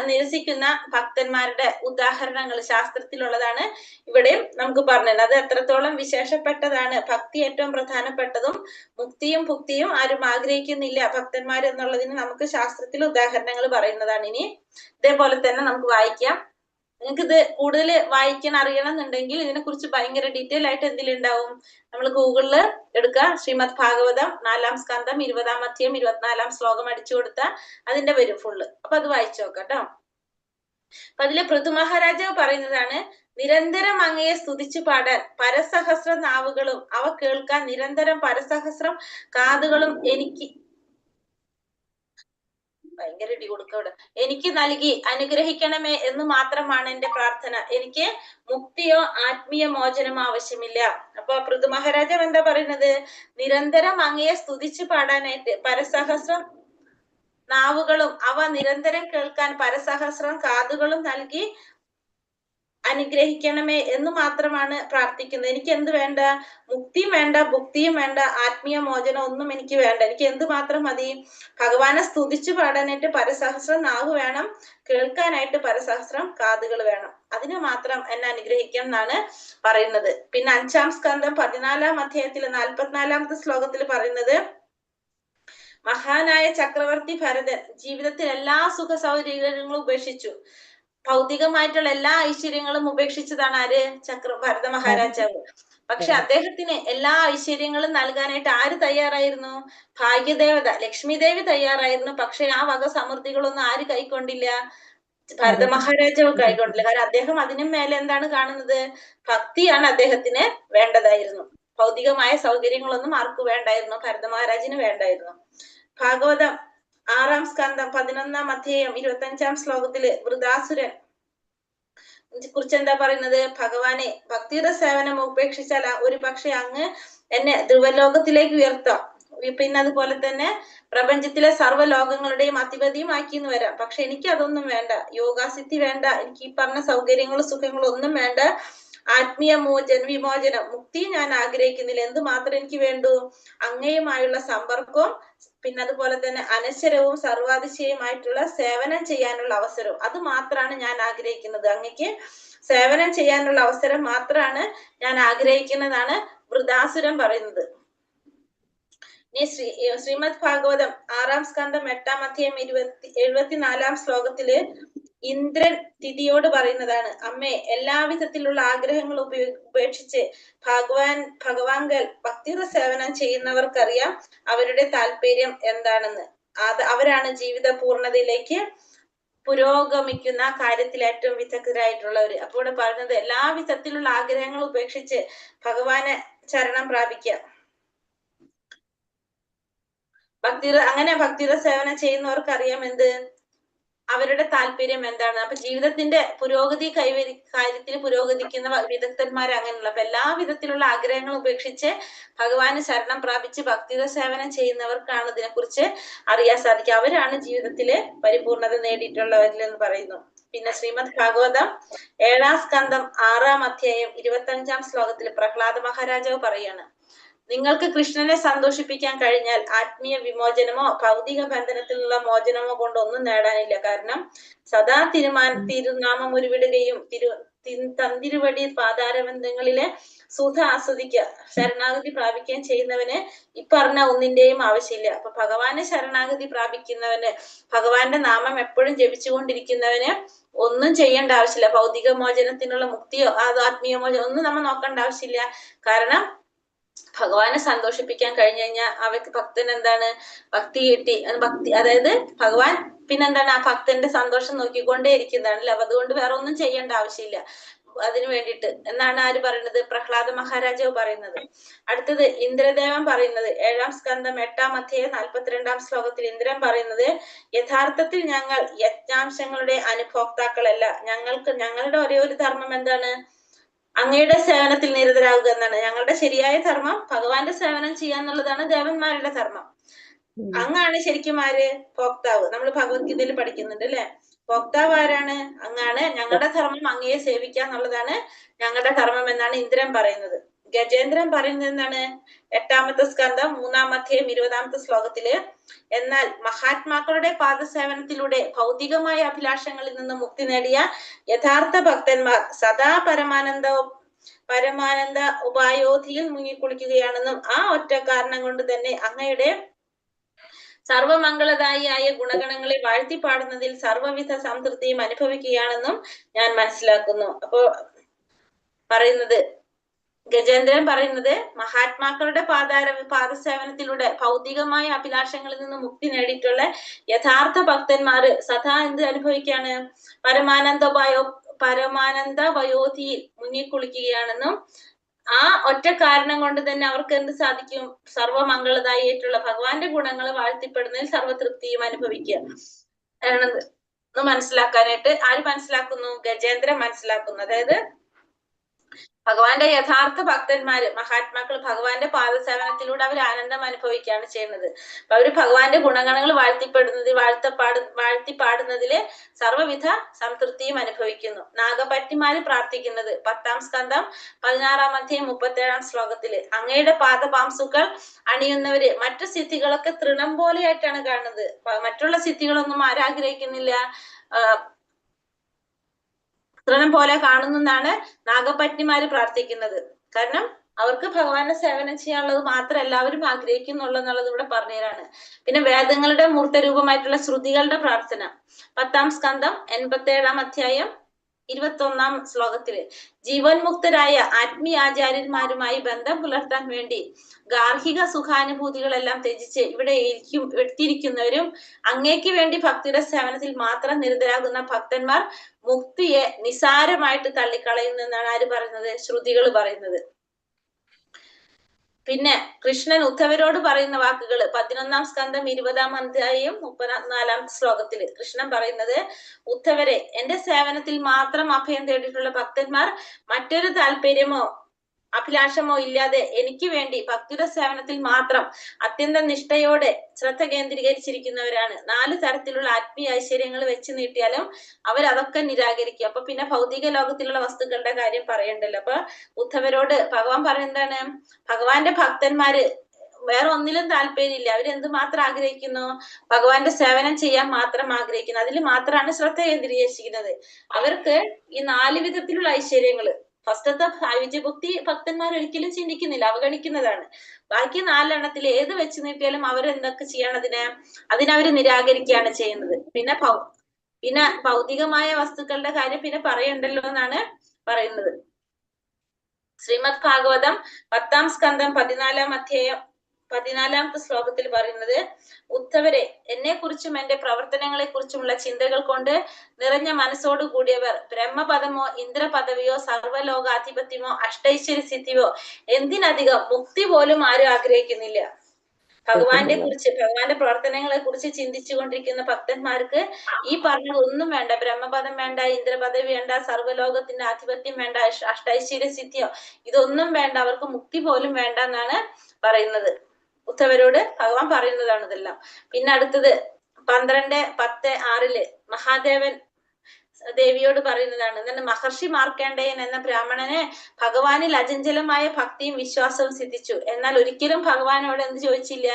നിരസിക്കുന്ന ഭക്തന്മാരുടെ ഉദാഹരണങ്ങൾ ശാസ്ത്രത്തിലുള്ളതാണ് ഇവിടെയും നമുക്ക് പറഞ്ഞത്. അത് എത്രത്തോളം വിശേഷപ്പെട്ടതാണ്. ഭക്തി ഏറ്റവും പ്രധാനപ്പെട്ടതും മുക്തിയും ഭുക്തിയും ആരും ആഗ്രഹിക്കുന്നില്ല ഭക്തന്മാർ എന്നുള്ളതിന് നമുക്ക് ശാസ്ത്രത്തിൽ ഉദാഹരണങ്ങൾ പറയുന്നതാണ്. ഇനി ഇതേപോലെ തന്നെ നമുക്ക് വായിക്കാം. നിങ്ങൾക്ക് ഇത് കൂടുതൽ വായിക്കാൻ അറിയണം എന്നുണ്ടെങ്കിൽ ഇതിനെ കുറിച്ച് ഭയങ്കര ഡീറ്റെയിൽ ആയിട്ട് എന്തിലുണ്ടാവും? നമ്മൾ ഗൂഗിളില് എടുക്കുക, ശ്രീമദ് ഭാഗവതം 4-ാം സ്കന്ധം 20-ാം അധ്യായം 24-ാം ശ്ലോകം അടിച്ചു കൊടുത്താൽ അതിന്റെ വരും ഫുള്ള്. അപ്പൊ അത് വായിച്ചു നോക്കാം കേട്ടോ. അപ്പൊ അതില് പൃഥു മഹാരാജാവ് പറയുന്നതാണ്, നിരന്തരം അങ്ങയെ സ്തുതിച്ചു പാടാൻ പരസഹസ്ര നാവുകളും അവ കേൾക്കാൻ നിരന്തരം പരസഹസ്രം കാതുകളും എനിക്ക് ഭയങ്കര ഇടി കൊടുക്കവിടെ. എനിക്ക് നൽകി അനുഗ്രഹിക്കണമേ എന്ന് മാത്രമാണ് എന്റെ പ്രാർത്ഥന. എനിക്ക് മുക്തിയോ ആത്മീയ മോചനമോ ആവശ്യമില്ല. അപ്പൊ പൃഥു മഹാരാജാവ് എന്താ പറയുന്നത്? നിരന്തരം അങ്ങയെ സ്തുതിച്ചു പാടാനായിട്ട് പരസഹസ്രം നാവുകളും അവ നിരന്തരം കേൾക്കാൻ പരസഹസ്രം കാതുകളും നൽകി അനുഗ്രഹിക്കണമേ എന്ന് മാത്രമാണ് പ്രാർത്ഥിക്കുന്നത്. എനിക്ക് എന്ത് വേണ്ട? മുക്തിയും വേണ്ട, ഭുക്തിയും വേണ്ട, ആത്മീയ മോചനം ഒന്നും എനിക്ക് വേണ്ട. എനിക്ക് എന്ത് മാത്രം മതി? ഭഗവാനെ സ്തുതിച്ചു പാടാനായിട്ട് പരസഹസ്രം നാവ് വേണം, കേൾക്കാനായിട്ട് പരസഹസ്രം കാതുകൾ വേണം. അതിന് മാത്രം എന്നെ അനുഗ്രഹിക്കണം എന്നാണ് പറയുന്നത്. പിന്നെ 5-ാം സ്കന്ധം 14-ാം അധ്യായത്തില് 44-ാമത്തെ ശ്ലോകത്തിൽ പറയുന്നത്, മഹാനായ ചക്രവർത്തി ഭരതൻ ജീവിതത്തിൽ എല്ലാ സുഖ സൗകര്യങ്ങളും ഉപേക്ഷിച്ചു. ഭൗതികമായിട്ടുള്ള എല്ലാ ഐശ്വര്യങ്ങളും ഉപേക്ഷിച്ചതാണ് ആര്? ഭരത മഹാരാജാവ്. പക്ഷെ അദ്ദേഹത്തിന് എല്ലാ ഐശ്വര്യങ്ങളും നൽകാനായിട്ട് ആര് തയ്യാറായിരുന്നു? ഭാഗ്യദേവത ലക്ഷ്മി ദേവി തയ്യാറായിരുന്നു. പക്ഷെ ആ വക സമൃദ്ധികളൊന്നും ആര് കൈക്കൊണ്ടില്ല? ഭരത മഹാരാജാവ് കൈക്കൊണ്ടില്ല. കാരണം അദ്ദേഹം അതിനും മേലെ എന്താണ് കാണുന്നത്? ഭക്തിയാണ് അദ്ദേഹത്തിന് വേണ്ടതായിരുന്നു. ഭൗതികമായ സൗകര്യങ്ങളൊന്നും ആർക്ക് വേണ്ടായിരുന്നു? ഭരത മഹാരാജിന് വേണ്ടായിരുന്നു. ഭാഗവതം 6-ാം സ്കന്ധം 11-ാം അധ്യായം 25-ാം ശ്ലോകത്തില് വൃതാസുരൻ കുറിച്ച് എന്താ പറയുന്നത്? ഭഗവാനെ ഭക്തിയുടെ സേവനം ഉപേക്ഷിച്ചാൽ ഒരു പക്ഷെ അങ്ങ് എന്നെ ധ്രുവലോകത്തിലേക്ക് ഉയർത്താം, പിന്നെ അതുപോലെ തന്നെ പ്രപഞ്ചത്തിലെ സർവ്വ ലോകങ്ങളുടെയും അധിപതിയും ആക്കിന്ന് വരാം. പക്ഷെ എനിക്ക് അതൊന്നും വേണ്ട. യോഗാസിദ്ധി വേണ്ട, എനിക്ക് ഈ പറഞ്ഞ സൗകര്യങ്ങളും സുഖങ്ങളും ഒന്നും വേണ്ട. ആത്മീയ വിമോചനം, മുക്തി ഞാൻ ആഗ്രഹിക്കുന്നില്ല. എന്ത് മാത്രം എനിക്ക് വേണ്ടു? അങ്ങയുമായുള്ള സമ്പർക്കവും പിന്നെ അതുപോലെ തന്നെ അനശ്വരവും സർവാതിശയമായിട്ടുള്ള സേവനം ചെയ്യാനുള്ള അവസരവും, അത് മാത്രമാണ് ഞാൻ ആഗ്രഹിക്കുന്നത്. അങ്ങക്ക് സേവനം ചെയ്യാനുള്ള അവസരം മാത്രമാണ് ഞാൻ ആഗ്രഹിക്കുന്നതാണ് വൃതാസുരൻ പറയുന്നത്. ഇനി ശ്രീമദ് ഭാഗവതം 6-ാം സ്കന്ധം 8-ാം അധ്യായം 74-ാം ശ്ലോകത്തില് ഇന്ദ്രൻ തിഥിയോട് പറയുന്നതാണ്, അമ്മേ എല്ലാവിധത്തിലുള്ള ആഗ്രഹങ്ങൾ ഉപേക്ഷിച്ച് ഭഗവാൻകൽ ഭക്തിയുടെ സേവനം ചെയ്യുന്നവർക്കറിയാം അവരുടെ താല്പര്യം എന്താണെന്ന്. അവരാണ് ജീവിത പൂർണ്ണതയിലേക്ക് പുരോഗമിക്കുന്ന കാര്യത്തിൽ ഏറ്റവും വിദഗ്ധരായിട്ടുള്ളവര്. അപ്പോൾ ഇവിടെ പറയുന്നത് എല്ലാ വിധത്തിലുള്ള ആഗ്രഹങ്ങൾ ഉപേക്ഷിച്ച് ഭഗവാനെ ശരണം പ്രാപിക്കുക. അങ്ങനെ ഭക്തിയുടെ സേവനം ചെയ്യുന്നവർക്ക് അറിയാം എന്ത്? അവരുടെ താല്പര്യം എന്താണ്. അപ്പൊ ജീവിതത്തിന്റെ പുരോഗതി കാര്യത്തിൽ പുരോഗതിക്കുന്ന വിദഗ്ധന്മാർ അങ്ങനെയുള്ള. അപ്പൊ എല്ലാ വിധത്തിലുള്ള ആഗ്രഹങ്ങൾ ഉപേക്ഷിച്ച് ഭഗവാന് ശരണം പ്രാപിച്ച് ഭക്തിയുടെ സേവനം ചെയ്യുന്നവർക്കാണ് ഇതിനെക്കുറിച്ച് അറിയാൻ സാധിക്കുക. അവരാണ് ജീവിതത്തില് പരിപൂർണത നേടിയിട്ടുള്ളവരിൽ എന്ന് പറയുന്നു. പിന്നെ ശ്രീമദ് ഭാഗവതം 7-ാം സ്കന്ധം 6-ാം അധ്യായം 25-ാം ശ്ലോകത്തിൽ പ്രഹ്ലാദ മഹാരാജാവ് പറയാണ്, നിങ്ങൾക്ക് കൃഷ്ണനെ സന്തോഷിപ്പിക്കാൻ കഴിഞ്ഞാൽ ആത്മീയ വിമോചനമോ ഭൗതിക ബന്ധനത്തിലുള്ള മോചനമോ കൊണ്ടൊന്നും നേടാനില്ല. കാരണം സദാ തിരുനാമം ഉരുവിടുകയും തന്തിരുവടി പാതാരബന്ധങ്ങളിലെ സുഖ ആസ്വദിക്കുക, ശരണാഗതി പ്രാപിക്കുകയും ചെയ്യുന്നവന് ഇപ്പറഞ്ഞ ഒന്നിന്റെയും ആവശ്യമില്ല. അപ്പൊ ഭഗവാനെ ശരണാഗതി പ്രാപിക്കുന്നവന്, ഭഗവാന്റെ നാമം എപ്പോഴും ജപിച്ചുകൊണ്ടിരിക്കുന്നവന് ഒന്നും ചെയ്യേണ്ട ആവശ്യമില്ല. ഭൗതിക മോചനത്തിനുള്ള മുക്തിയോ ആത്മീയ മോചനം ഒന്നും നമ്മൾ നോക്കേണ്ട ആവശ്യമില്ല. കാരണം ഭഗവാനെ സന്തോഷിപ്പിക്കാൻ കഴിഞ്ഞു കഴിഞ്ഞാൽ അവർക്ക് ഭക്തൻ എന്താണ്? ഭക്തി കിട്ടി. ഭക്തി അതായത് ഭഗവാൻ പിന്നെന്താണ്? ആ ഭക്തന്റെ സന്തോഷം നോക്കിക്കൊണ്ടേ ഇരിക്കുന്നതാണല്ലോ. അപ്പൊ അതുകൊണ്ട് വേറെ ഒന്നും ചെയ്യേണ്ട ആവശ്യമില്ല അതിനു വേണ്ടിയിട്ട് എന്നാണ് ആര് പറയുന്നത്? പ്രഹ്ലാദ മഹാരാജാവ് പറയുന്നത്. അടുത്തത് ഇന്ദ്രദേവൻ പറയുന്നത് 7-ാം സ്കന്ധം 8-ാം അധ്യായം 42-ാം ശ്ലോകത്തിൽ ഇന്ദ്രൻ പറയുന്നത്, യഥാർത്ഥത്തിൽ ഞങ്ങൾ യജ്ഞാംശങ്ങളുടെ അനുഭോക്താക്കളല്ല. ഞങ്ങളുടെ ഒരേ ഒരു ധർമ്മം എന്താണ്? അങ്ങയുടെ സേവനത്തിൽ നിരതരാകുക എന്നാണ്. ഞങ്ങളുടെ ശരിയായ ധർമ്മം ഭഗവാന്റെ സേവനം ചെയ്യാന്നുള്ളതാണ് ദേവന്മാരുടെ ധർമ്മം. അങ്ങാണ് ശരിക്കും ആര്? ഭോക്താവ്. നമ്മൾ ഭഗവത്ഗീതയിൽ പഠിക്കുന്നുണ്ട് അല്ലെ? ഭോക്താവ് ആരാണ്? അങ്ങാണ്. ഞങ്ങളുടെ ധർമ്മം അങ്ങയെ സേവിക്കുക എന്നുള്ളതാണ് ഞങ്ങളുടെ ധർമ്മം എന്നാണ് ഇന്ദ്രൻ പറയുന്നത്. ഗജേന്ദ്രൻ പറയുന്നത് എന്താണ്? 8-ാമത്തെ സ്കന്ധം 3-ാം അധ്യായം 20-ാമത്തെ ശ്ലോകത്തില്, എന്നാൽ മഹാത്മാക്കളുടെ പാദസേവനത്തിലൂടെ ഭൗതികമായ അഭിലാഷങ്ങളിൽ നിന്ന് മുക്തി നേടിയ യഥാർത്ഥ ഭക്തന്മാർ സദാ പരമാനന്ദ ഉപായോധിയിൽ മുങ്ങിക്കുളിക്കുകയാണെന്നും ആ ഒറ്റ കാരണം കൊണ്ട് തന്നെ അങ്ങയുടെ സർവമംഗളദായിയായ ഗുണഗണങ്ങളെ വാഴ്ത്തിപ്പാടുന്നതിൽ സർവവിധ സംതൃപ്തിയും അനുഭവിക്കുകയാണെന്നും ഞാൻ മനസ്സിലാക്കുന്നു. അപ്പോ പറയുന്നത് ഗജേന്ദ്രൻ പറയുന്നത്, മഹാത്മാക്കളുടെ പാദസേവനത്തിലൂടെ ഭൗതികമായ അഭിലാഷങ്ങളിൽ നിന്ന് മുക്തി നേടിയിട്ടുള്ള യഥാർത്ഥ ഭക്തന്മാര് സദാ എന്ത് അനുഭവിക്കുകയാണ്? പരമാനന്ദ വയോധിയിൽ മുങ്ങിക്കുളിക്കുകയാണെന്നും ആ ഒറ്റ കാരണം കൊണ്ട് തന്നെ അവർക്ക് എന്ത് സാധിക്കും? സർവമംഗളദായിട്ടുള്ള ഭഗവാന്റെ ഗുണങ്ങൾ വാഴ്ത്തിപ്പെടുന്നതിൽ സർവതൃപ്തിയും അനുഭവിക്കുക. ആണെന്ന് മനസ്സിലാക്കാനായിട്ട് ആര് മനസ്സിലാക്കുന്നു? ഗജേന്ദ്രൻ മനസ്സിലാക്കുന്നു. അതായത് ഭഗവാന്റെ യഥാർത്ഥ ഭക്തന്മാര്, മഹാത്മാക്കൾ ഭഗവാന്റെ പാദസേവനത്തിലൂടെ അവർ ആനന്ദം അനുഭവിക്കുകയാണ് ചെയ്യുന്നത്. അപ്പൊ അവര് ഭഗവാന്റെ ഗുണഗണങ്ങൾ വാഴ്ത്തിപ്പാടുന്നതില് സർവ്വവിധ സംതൃപ്തിയും അനുഭവിക്കുന്നു. നാഗപത്നിമാര് പ്രാർത്ഥിക്കുന്നത് 10-ാം സ്കന്ധം 16-ാം അധ്യായം 37-ാം ശ്ലോകത്തില്, അങ്ങയുടെ പാദപാംസുക്കൾ അണിയുന്നവര് മറ്റു സിദ്ധികളൊക്കെ തൃണം പോലെയായിട്ടാണ് കാണുന്നത്. മറ്റുള്ള സിദ്ധികളൊന്നും ആരാഗ്രഹിക്കുന്നില്ല, തൃണം പോലെ കാണുന്നെന്നാണ് നാഗപത്നിമാര് പ്രാർത്ഥിക്കുന്നത്. കാരണം അവർക്ക് ഭഗവാന്റെ സേവനം ചെയ്യാനുള്ളത് മാത്രം എല്ലാവരും ആഗ്രഹിക്കുന്നുള്ളൂ എന്നുള്ളത് ഇവിടെ പറഞ്ഞുതരാണ്. പിന്നെ വേദങ്ങളുടെ മൂർത്തരൂപമായിട്ടുള്ള ശ്രുതികളുടെ പ്രാർത്ഥന 10-ാം സ്കന്ധം 87-ാം അധ്യായം 21-ാം ശ്ലോകത്തില്, ജീവൻമുക്തരായ ആത്മീയാചാര്യന്മാരുമായി ബന്ധം പുലർത്താൻ വേണ്ടി ഗാർഹിക സുഖാനുഭൂതികളെല്ലാം ത്യജിച്ച് ഇവിടെ എത്തിയിരിക്കുന്നവരും അങ്ങേക്ക് വേണ്ടി ഭക്തിയുടെ സേവനത്തിൽ മാത്രം നിരതരാകുന്ന ഭക്തന്മാർ മുക്തിയെ നിസാരമായിട്ട് തള്ളിക്കളയുന്നെന്നാണ് ആര് പറയുന്നത്? ശ്രുതികൾ പറയുന്നത്. പിന്നെ കൃഷ്ണൻ ഉദ്ധവരോട് പറയുന്ന വാക്കുകൾ 11-ാം സ്കന്ധം 20-ാം അധ്യായം 34-ാം ശ്ലോകത്തില് കൃഷ്ണൻ പറയുന്നത്, ഉദ്ധവരെ, എന്റെ സേവനത്തിൽ മാത്രം അഭയം തേടിയിട്ടുള്ള ഭക്തന്മാർ മറ്റൊരു താല്പര്യമോ അഭിലാഷമോ ഇല്ലാതെ എനിക്ക് വേണ്ടി ഭക്തിയുടെ സേവനത്തിൽ മാത്രം അത്യന്തം നിഷ്ഠയോടെ ശ്രദ്ധ കേന്ദ്രീകരിച്ചിരിക്കുന്നവരാണ്. 4 തരത്തിലുള്ള ആത്മീയ ഐശ്വര്യങ്ങൾ വെച്ച് നീട്ടിയാലും അവരതൊക്കെ നിരാകരിക്കും. അപ്പൊ പിന്നെ ഭൗതിക ലോകത്തിലുള്ള വസ്തുക്കളുടെ കാര്യം പറയണ്ടല്ലോ. അപ്പൊ ഉദ്ധവരോട് ഭഗവാൻ പറയുന്നതാണ്, ഭഗവാന്റെ ഭക്തന്മാര് വേറെ ഒന്നിലും താല്പര്യമില്ല. അവരെന്ത് മാത്രം ആഗ്രഹിക്കുന്നു? ഭഗവാന്റെ സേവനം ചെയ്യാൻ മാത്രം ആഗ്രഹിക്കുന്നു. അതിൽ മാത്രമാണ് ശ്രദ്ധ കേന്ദ്രീകരിച്ചിരിക്കുന്നത്. അവർക്ക് ഈ 4 വിധത്തിലുള്ള ഐശ്വര്യങ്ങള്, ഫസ്റ്റത്തെ വിജയഭക്തി ഭക്തന്മാർ ഒരിക്കലും ചിന്തിക്കുന്നില്ല, അവഗണിക്കുന്നതാണ്. ബാക്കി 4 എണ്ണത്തിൽ ഏത് വെച്ച് നീട്ടിയാലും അവരെന്തൊക്കെ ചെയ്യണം? അതിനവര് നിരാകരിക്കുകയാണ് ചെയ്യുന്നത്. പിന്നെ ഭൗതികമായ വസ്തുക്കളുടെ കാര്യം പിന്നെ പറയണ്ടല്ലോ എന്നാണ് പറയുന്നത്. ശ്രീമദ് ഭാഗവതം 10-ാം സ്കന്ധം 14-ാം അധ്യായം 14-ാമത്തെ ശ്ലോകത്തിൽ പറയുന്നത്, ഉദ്ധവരെ, എന്നെ കുറിച്ചും എന്റെ പ്രവർത്തനങ്ങളെ കുറിച്ചുമുള്ള ചിന്തകൾ കൊണ്ട് നിറഞ്ഞ മനസ്സോടു കൂടിയവർ ബ്രഹ്മപദമോ ഇന്ദ്രപദവിയോ സർവ്വലോകാധിപത്യമോ അഷ്ടൈശ്വര്യ സിദ്ധിയോ എന്തിനധികം മുക്തി പോലും ആരും ആഗ്രഹിക്കുന്നില്ല. ഭഗവാന്റെ പ്രവർത്തനങ്ങളെ കുറിച്ച് ചിന്തിച്ചു കൊണ്ടിരിക്കുന്ന ഭക്തന്മാർക്ക് ഈ പറഞ്ഞതൊന്നും വേണ്ട. ബ്രഹ്മപദം വേണ്ട, ഇന്ദ്രപദവി വേണ്ട, സർവ്വലോകത്തിന്റെ ആധിപത്യം വേണ്ട, അഷ്ടൈശ്വര്യ സിദ്ധിയോ ഇതൊന്നും വേണ്ട, അവർക്ക് മുക്തി പോലും വേണ്ട എന്നാണ് പറയുന്നത്. ഉദ്ധവരോട് ഭഗവാൻ പറയുന്നതാണ് ഇതെല്ലാം. പിന്നെ അടുത്തത് 12:10:6 മഹാദേവൻ ദേവിയോട് പറയുന്നതാണ്. എന്താണ്? മഹർഷി മാർക്കണ്ഡേയൻ എന്ന ബ്രാഹ്മണന് ഭഗവാനിൽ അചഞ്ചലമായ ഭക്തിയും വിശ്വാസവും സിദ്ധിച്ചു. എന്നാൽ ഒരിക്കലും ഭഗവാനോട് എന്ത് ചോദിച്ചില്ല?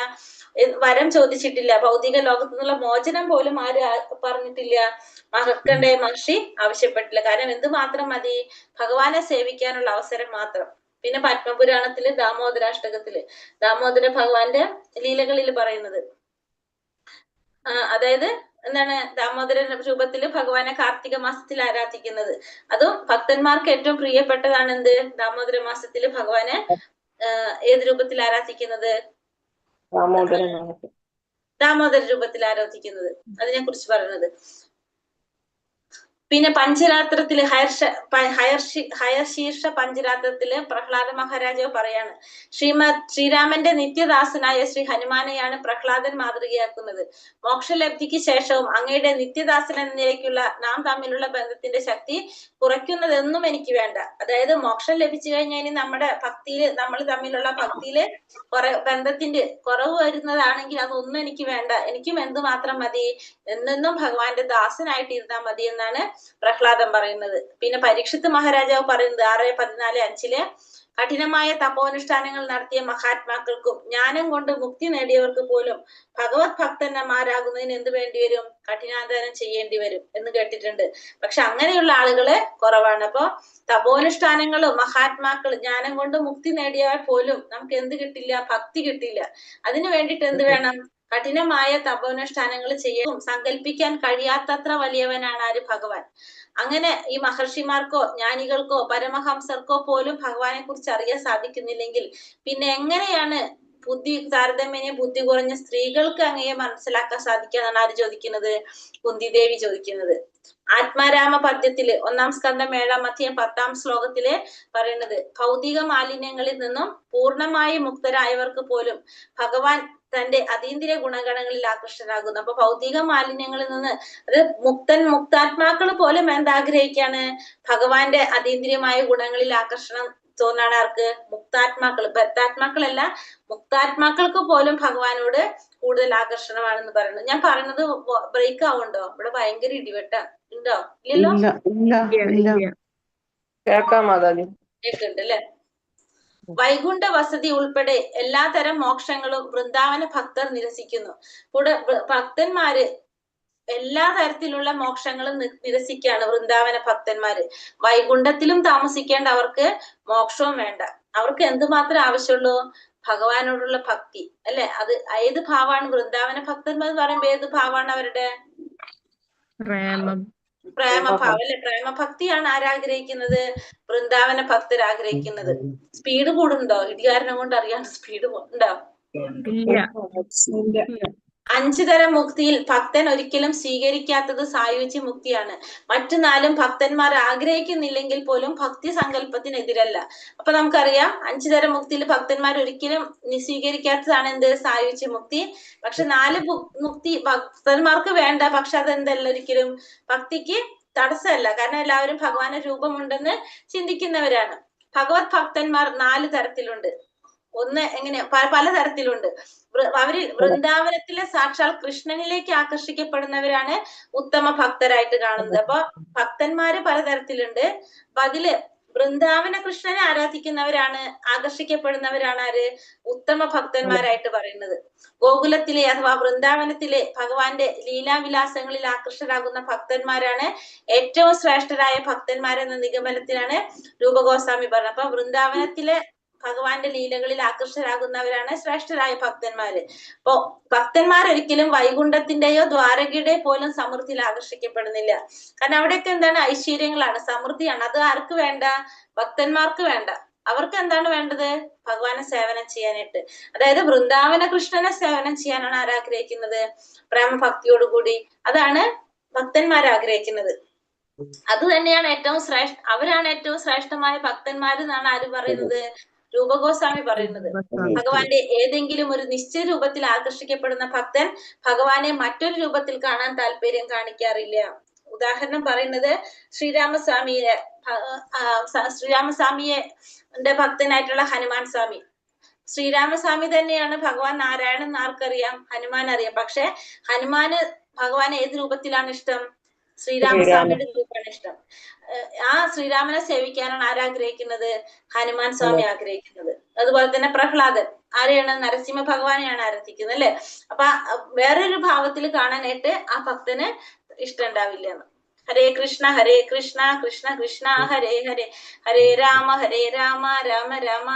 വരം ചോദിച്ചിട്ടില്ല. ഭൗതിക ലോകത്തു നിന്നുള്ള മോചനം പോലും ആര് പറഞ്ഞിട്ടില്ല? മാർക്കണ്ഡേയ മഹർഷി ആവശ്യപ്പെട്ടില്ല. കാരണം എന്ത് മാത്രം മതി? ഭഗവാനെ സേവിക്കാനുള്ള അവസരം മാത്രം. പിന്നെ പത്മപുരാണത്തില് ദാമോദരാഷ്ടകത്തില് ദാമോദര ഭഗവാന്റെ ലീലകളിൽ പറയുന്നത്, അതായത് എന്താണ്? ദാമോദര രൂപത്തില് ഭഗവാനെ കാർത്തിക മാസത്തിൽ ആരാധിക്കുന്നത്. അതും ഭക്തന്മാർക്ക് ഏറ്റവും പ്രിയപ്പെട്ടതാണ്. എന്ത്? ദാമോദര മാസത്തില് ഭഗവാനെ ഏത് രൂപത്തിൽ ആരാധിക്കുന്നത്? ദാമോദര രൂപത്തിൽ ആരാധിക്കുന്നത്. അതിനെ കുറിച്ച് പറയുന്നത്. പിന്നെ പഞ്ചരാത്രത്തില് ഹയർശീർഷ പഞ്ചരാത്രത്തില് പ്രഹ്ലാദ മഹാരാജാവ് പറയാണ്, ശ്രീരാമന്റെ നിത്യദാസനായ ശ്രീ ഹനുമാനെയാണ് പ്രഹ്ലാദൻ മാതൃകയാക്കുന്നത്. മോക്ഷലബ്ധിക്ക് ശേഷവും അങ്ങയുടെ നിത്യദാസൻ എന്ന നിലയ്ക്കുള്ള നാം തമ്മിലുള്ള ബന്ധത്തിന്റെ ശക്തി കുറയ്ക്കുന്നതൊന്നും എനിക്ക് വേണ്ട. അതായത് മോക്ഷം ലഭിച്ചു കഴിഞ്ഞാൽ ഇനി നമ്മൾ തമ്മിലുള്ള ഭക്തിയില് ബന്ധത്തിന്റെ കുറവ് വരുന്നതാണെങ്കിൽ അതൊന്നും എനിക്ക് വേണ്ട. എനിക്കും എന്തുമാത്രം മതി? എന്നെന്നും ഭഗവാന്റെ ദാസനായിട്ട് ഇരുന്നാൽ മതി എന്നാണ് പ്രഹ്ലാദൻ പറയുന്നത്. പിന്നെ പരീക്ഷിത്ത് മഹാരാജാവ് പറയുന്നത് 6:14-5 കഠിനമായ തപോനുഷ്ഠാനങ്ങൾ നടത്തിയ മഹാത്മാക്കൾക്കും ജ്ഞാനം കൊണ്ട് മുക്തി നേടിയവർക്ക് പോലും ഭഗവത് ഭക്തന്മാരാകുന്നതിന് എന്ത് വേണ്ടി വരും? കഠിനാധ്വാനം ചെയ്യേണ്ടി വരും എന്ന് കേട്ടിട്ടുണ്ട്. പക്ഷെ അങ്ങനെയുള്ള ആളുകള് കുറവാണ്. അപ്പൊ തപോനുഷ്ഠാനങ്ങളും മഹാത്മാക്കൾ ജ്ഞാനം കൊണ്ട് മുക്തി നേടിയവർ പോലും നമുക്ക് എന്ത് കിട്ടില്ല? ഭക്തി കിട്ടില്ല. അതിനു വേണ്ടിയിട്ട് എന്ത് വേണം? കഠിനമായ തപോനുഷ്ഠാനങ്ങൾ ചെയ്യാനും സങ്കല്പിക്കാൻ കഴിയാത്തത്ര വലിയവനാണ് ആര്? ഭഗവാൻ. അങ്ങനെ ഈ മഹർഷിമാർക്കോ ജ്ഞാനികൾക്കോ പരമഹംസർക്കോ പോലും ഭഗവാനെ കുറിച്ച് അറിയാൻ സാധിക്കുന്നില്ലെങ്കിൽ പിന്നെ എങ്ങനെയാണ് താരതമ്യേന ബുദ്ധി കുറഞ്ഞ സ്ത്രീകൾക്ക് അങ്ങയെ മനസ്സിലാക്കാൻ സാധിക്കാന്നാണ് ആര് ചോദിക്കുന്നത്? കുന്തിദേവി ചോദിക്കുന്നത്. ആത്മാരാമ പദ്യത്തില് 1-ാം സ്കന്ധം 7-ാം അധ്യായം 10-ാം ശ്ലോകത്തില് പറയുന്നത്, ഭൗതിക മാലിന്യങ്ങളിൽ നിന്നും പൂർണ്ണമായി മുക്തരായവർക്ക് പോലും ഭഗവാൻ തന്റെ അതീന്ദ്രിയ ഗുണഗണങ്ങളിൽ ആകൃഷ്ടനാകുന്നു. അപ്പൊ ഭൗതിക മാലിന്യങ്ങളിൽ നിന്ന് അത് മുക്താത്മാക്കൾ പോലും എന്താഗ്രഹിക്കാണ്? ഭഗവാന്റെ അതീന്ദ്രിയമായ ഗുണങ്ങളിൽ ആകർഷണം തോന്നാണ് ആർക്ക്? മുക്താത്മാക്കൾ. ബദ്ധാത്മാക്കളല്ല, മുക്താത്മാക്കൾക്ക് പോലും ഭഗവാനോട് കൂടുതൽ ആകർഷണമാണെന്ന് പറയുന്നു. ഞാൻ പറയുന്നത് ബ്രേക്ക് ആവുണ്ടോ? ഇവിടെ ഭയങ്കര ഇടിവെട്ട ഉണ്ടോ? ഇല്ലല്ലോ? കേൾക്കാം മാതാജി. കേൾക്കുന്നുണ്ട് അല്ലെ? വൈകുണ്ഠ വസതി ഉൾപ്പെടെ എല്ലാതരം മോക്ഷങ്ങളും വൃന്ദാവന ഭക്തർ നിരസിക്കുന്നു. കൂടെ ഭക്തന്മാര് എല്ലാ തരത്തിലുള്ള മോക്ഷങ്ങളും നിരസിക്കുകയാണ് വൃന്ദാവന ഭക്തന്മാര്. വൈകുണ്ഠത്തിലും താമസിക്കേണ്ട അവർക്ക് മോക്ഷവും വേണ്ട. അവർക്ക് എന്തുമാത്രം ആവശ്യമുള്ളൂ? ഭഗവാനോടുള്ള ഭക്തി അല്ലെ? അത് ഏത് ഭാവമാണ് വൃന്ദാവന ഭക്തന്മാർ എന്ന് പറയുമ്പോ ഏത് ഭാവമാണ് അവരുടെ? പ്രേമഭാവം അല്ലെ? പ്രേമഭക്തിയാണ് ആരാഗ്രഹിക്കുന്നത്? വൃന്ദാവന ഭക്തർ ആഗ്രഹിക്കുന്നത്. സ്പീഡ് കൂടുണ്ടോ? ഇടികാരണം കൊണ്ട് അറിയാൻ സ്പീഡ് ഉണ്ടോ? 5 തരം മുക്തിയിൽ ഭക്തൻ ഒരിക്കലും സ്വീകരിക്കാത്തത് സായുജ്യ മുക്തിയാണ്. മറ്റു 4 ഭക്തന്മാർ ആഗ്രഹിക്കുന്നില്ലെങ്കിൽ പോലും ഭക്തി സങ്കല്പത്തിനെതിരല്ല. അപ്പൊ നമുക്കറിയാം 5 തരം മുക്തിയിൽ ഭക്തന്മാർ ഒരിക്കലും സ്വീകരിക്കാത്തതാണ് എന്ത്? സായുജ്യ മുക്തി. പക്ഷെ 4 മുക്തി ഭക്തന്മാർക്ക് വേണ്ട. പക്ഷെ അതെന്തല്ല ഒരിക്കലും ഭക്തിക്ക് തടസ്സമല്ല. കാരണം എല്ലാവരും ഭഗവാന്റെ രൂപമുണ്ടെന്ന് ചിന്തിക്കുന്നവരാണ്. ഭഗവത് ഭക്തന്മാർ 4 തരത്തിലുണ്ട്. ഒന്ന് എങ്ങനെ പല തരത്തിലുണ്ട്. അവരിൽ വൃന്ദാവനത്തിലെ സാക്ഷാൽ കൃഷ്ണനിലേക്ക് ആകർഷിക്കപ്പെടുന്നവരാണ് ഉത്തമ ഭക്തരായിട്ട് കാണുന്നത്. അപ്പൊ ഭക്തന്മാര് പലതരത്തിലുണ്ട്. അപ്പൊ അതില് വൃന്ദാവന കൃഷ്ണനെ ആരാധിക്കുന്നവരാണ്, ആകർഷിക്കപ്പെടുന്നവരാണ് ആര്? ഉത്തമ ഭക്തന്മാരായിട്ട് പറയുന്നത്. ഗോകുലത്തിലെ അഥവാ വൃന്ദാവനത്തിലെ ഭഗവാന്റെ ലീലാവിലാസങ്ങളിൽ ആകർഷരാകുന്ന ഭക്തന്മാരാണ് ഏറ്റവും ശ്രേഷ്ഠരായ ഭക്തന്മാരെന്ന നിഗമനത്തിലാണ് രൂപഗോസ്വാമി പറഞ്ഞത്. അപ്പൊ വൃന്ദാവനത്തിലെ ഭഗവാന്റെ ലീലകളിൽ ആകർഷരാകുന്നവരാണ് ശ്രേഷ്ഠരായ ഭക്തന്മാര്. അപ്പോ ഭക്തന്മാരൊരിക്കലും വൈകുണ്ഠത്തിന്റെയോ ദ്വാരകയുടെയോ പോലും സമൃദ്ധിയിൽ ആകർഷിക്കപ്പെടുന്നില്ല. കാരണം അവിടെയൊക്കെ എന്താണ്? ഐശ്വര്യങ്ങളാണ്, സമൃദ്ധിയാണ്. അത് ആർക്ക് വേണ്ട? ഭക്തന്മാർക്ക് വേണ്ട. അവർക്ക് എന്താണ് വേണ്ടത്? ഭഗവാനെ സേവനം ചെയ്യാനായിട്ട്. അതായത് വൃന്ദാവന കൃഷ്ണനെ സേവനം ചെയ്യാനാണ് ആരാഗ്രഹിക്കുന്നത്? പ്രേമഭക്തിയോടുകൂടി. അതാണ് ഭക്തന്മാർ ആഗ്രഹിക്കുന്നത്. അത് തന്നെയാണ് ഏറ്റവും അവരാണ് ഏറ്റവും ശ്രേഷ്ഠമായ ഭക്തന്മാർ എന്നാണ് ആര് പറയുന്നത്? രൂപഗോസ്വാമി പറയുന്നത്. ഭഗവാന്റെ ഏതെങ്കിലും ഒരു നിശ്ചിത രൂപത്തിൽ ആകർഷിക്കപ്പെടുന്ന ഭക്തൻ ഭഗവാനെ മറ്റൊരു രൂപത്തിൽ കാണാൻ താല്പര്യം കാണിക്കാറില്ല. ഉദാഹരണം പറയുന്നത് ശ്രീരാമസ്വാമിയെ ഭക്തനായിട്ടുള്ള ഹനുമാൻ സ്വാമി. ശ്രീരാമസ്വാമി തന്നെയാണ് ഭഗവാൻ നാരായണൻ എന്ന് ആർക്കറിയാം? ഹനുമാൻ അറിയാം. പക്ഷെ ഹനുമാന് ഭഗവാൻ ഏത് രൂപത്തിലാണ് ഇഷ്ടം? ശ്രീരാമസ്വാമിയുടെ രൂപമാണ് ഇഷ്ടം. ആ ശ്രീരാമനെ സേവിക്കാനാണ് ആരാഗ്രഹിക്കുന്നത്? ഹനുമാൻ സ്വാമി ആഗ്രഹിക്കുന്നത്. അതുപോലെ തന്നെ പ്രഹ്ലാദൻ ആരെയാണ്? നരസിംഹ ഭഗവാനെയാണ് ആരാധിക്കുന്നത് അല്ലെ? അപ്പൊ വേറൊരു ഭാവത്തിൽ കാണാനായിട്ട് ആ ഭക്തന് ഇഷ്ടം ഉണ്ടാവില്ല എന്ന്. ഹരേ കൃഷ്ണ കൃഷ്ണ കൃഷ്ണ ഹരേ ഹരേ, ഹരേ രാമ രാമ രാമ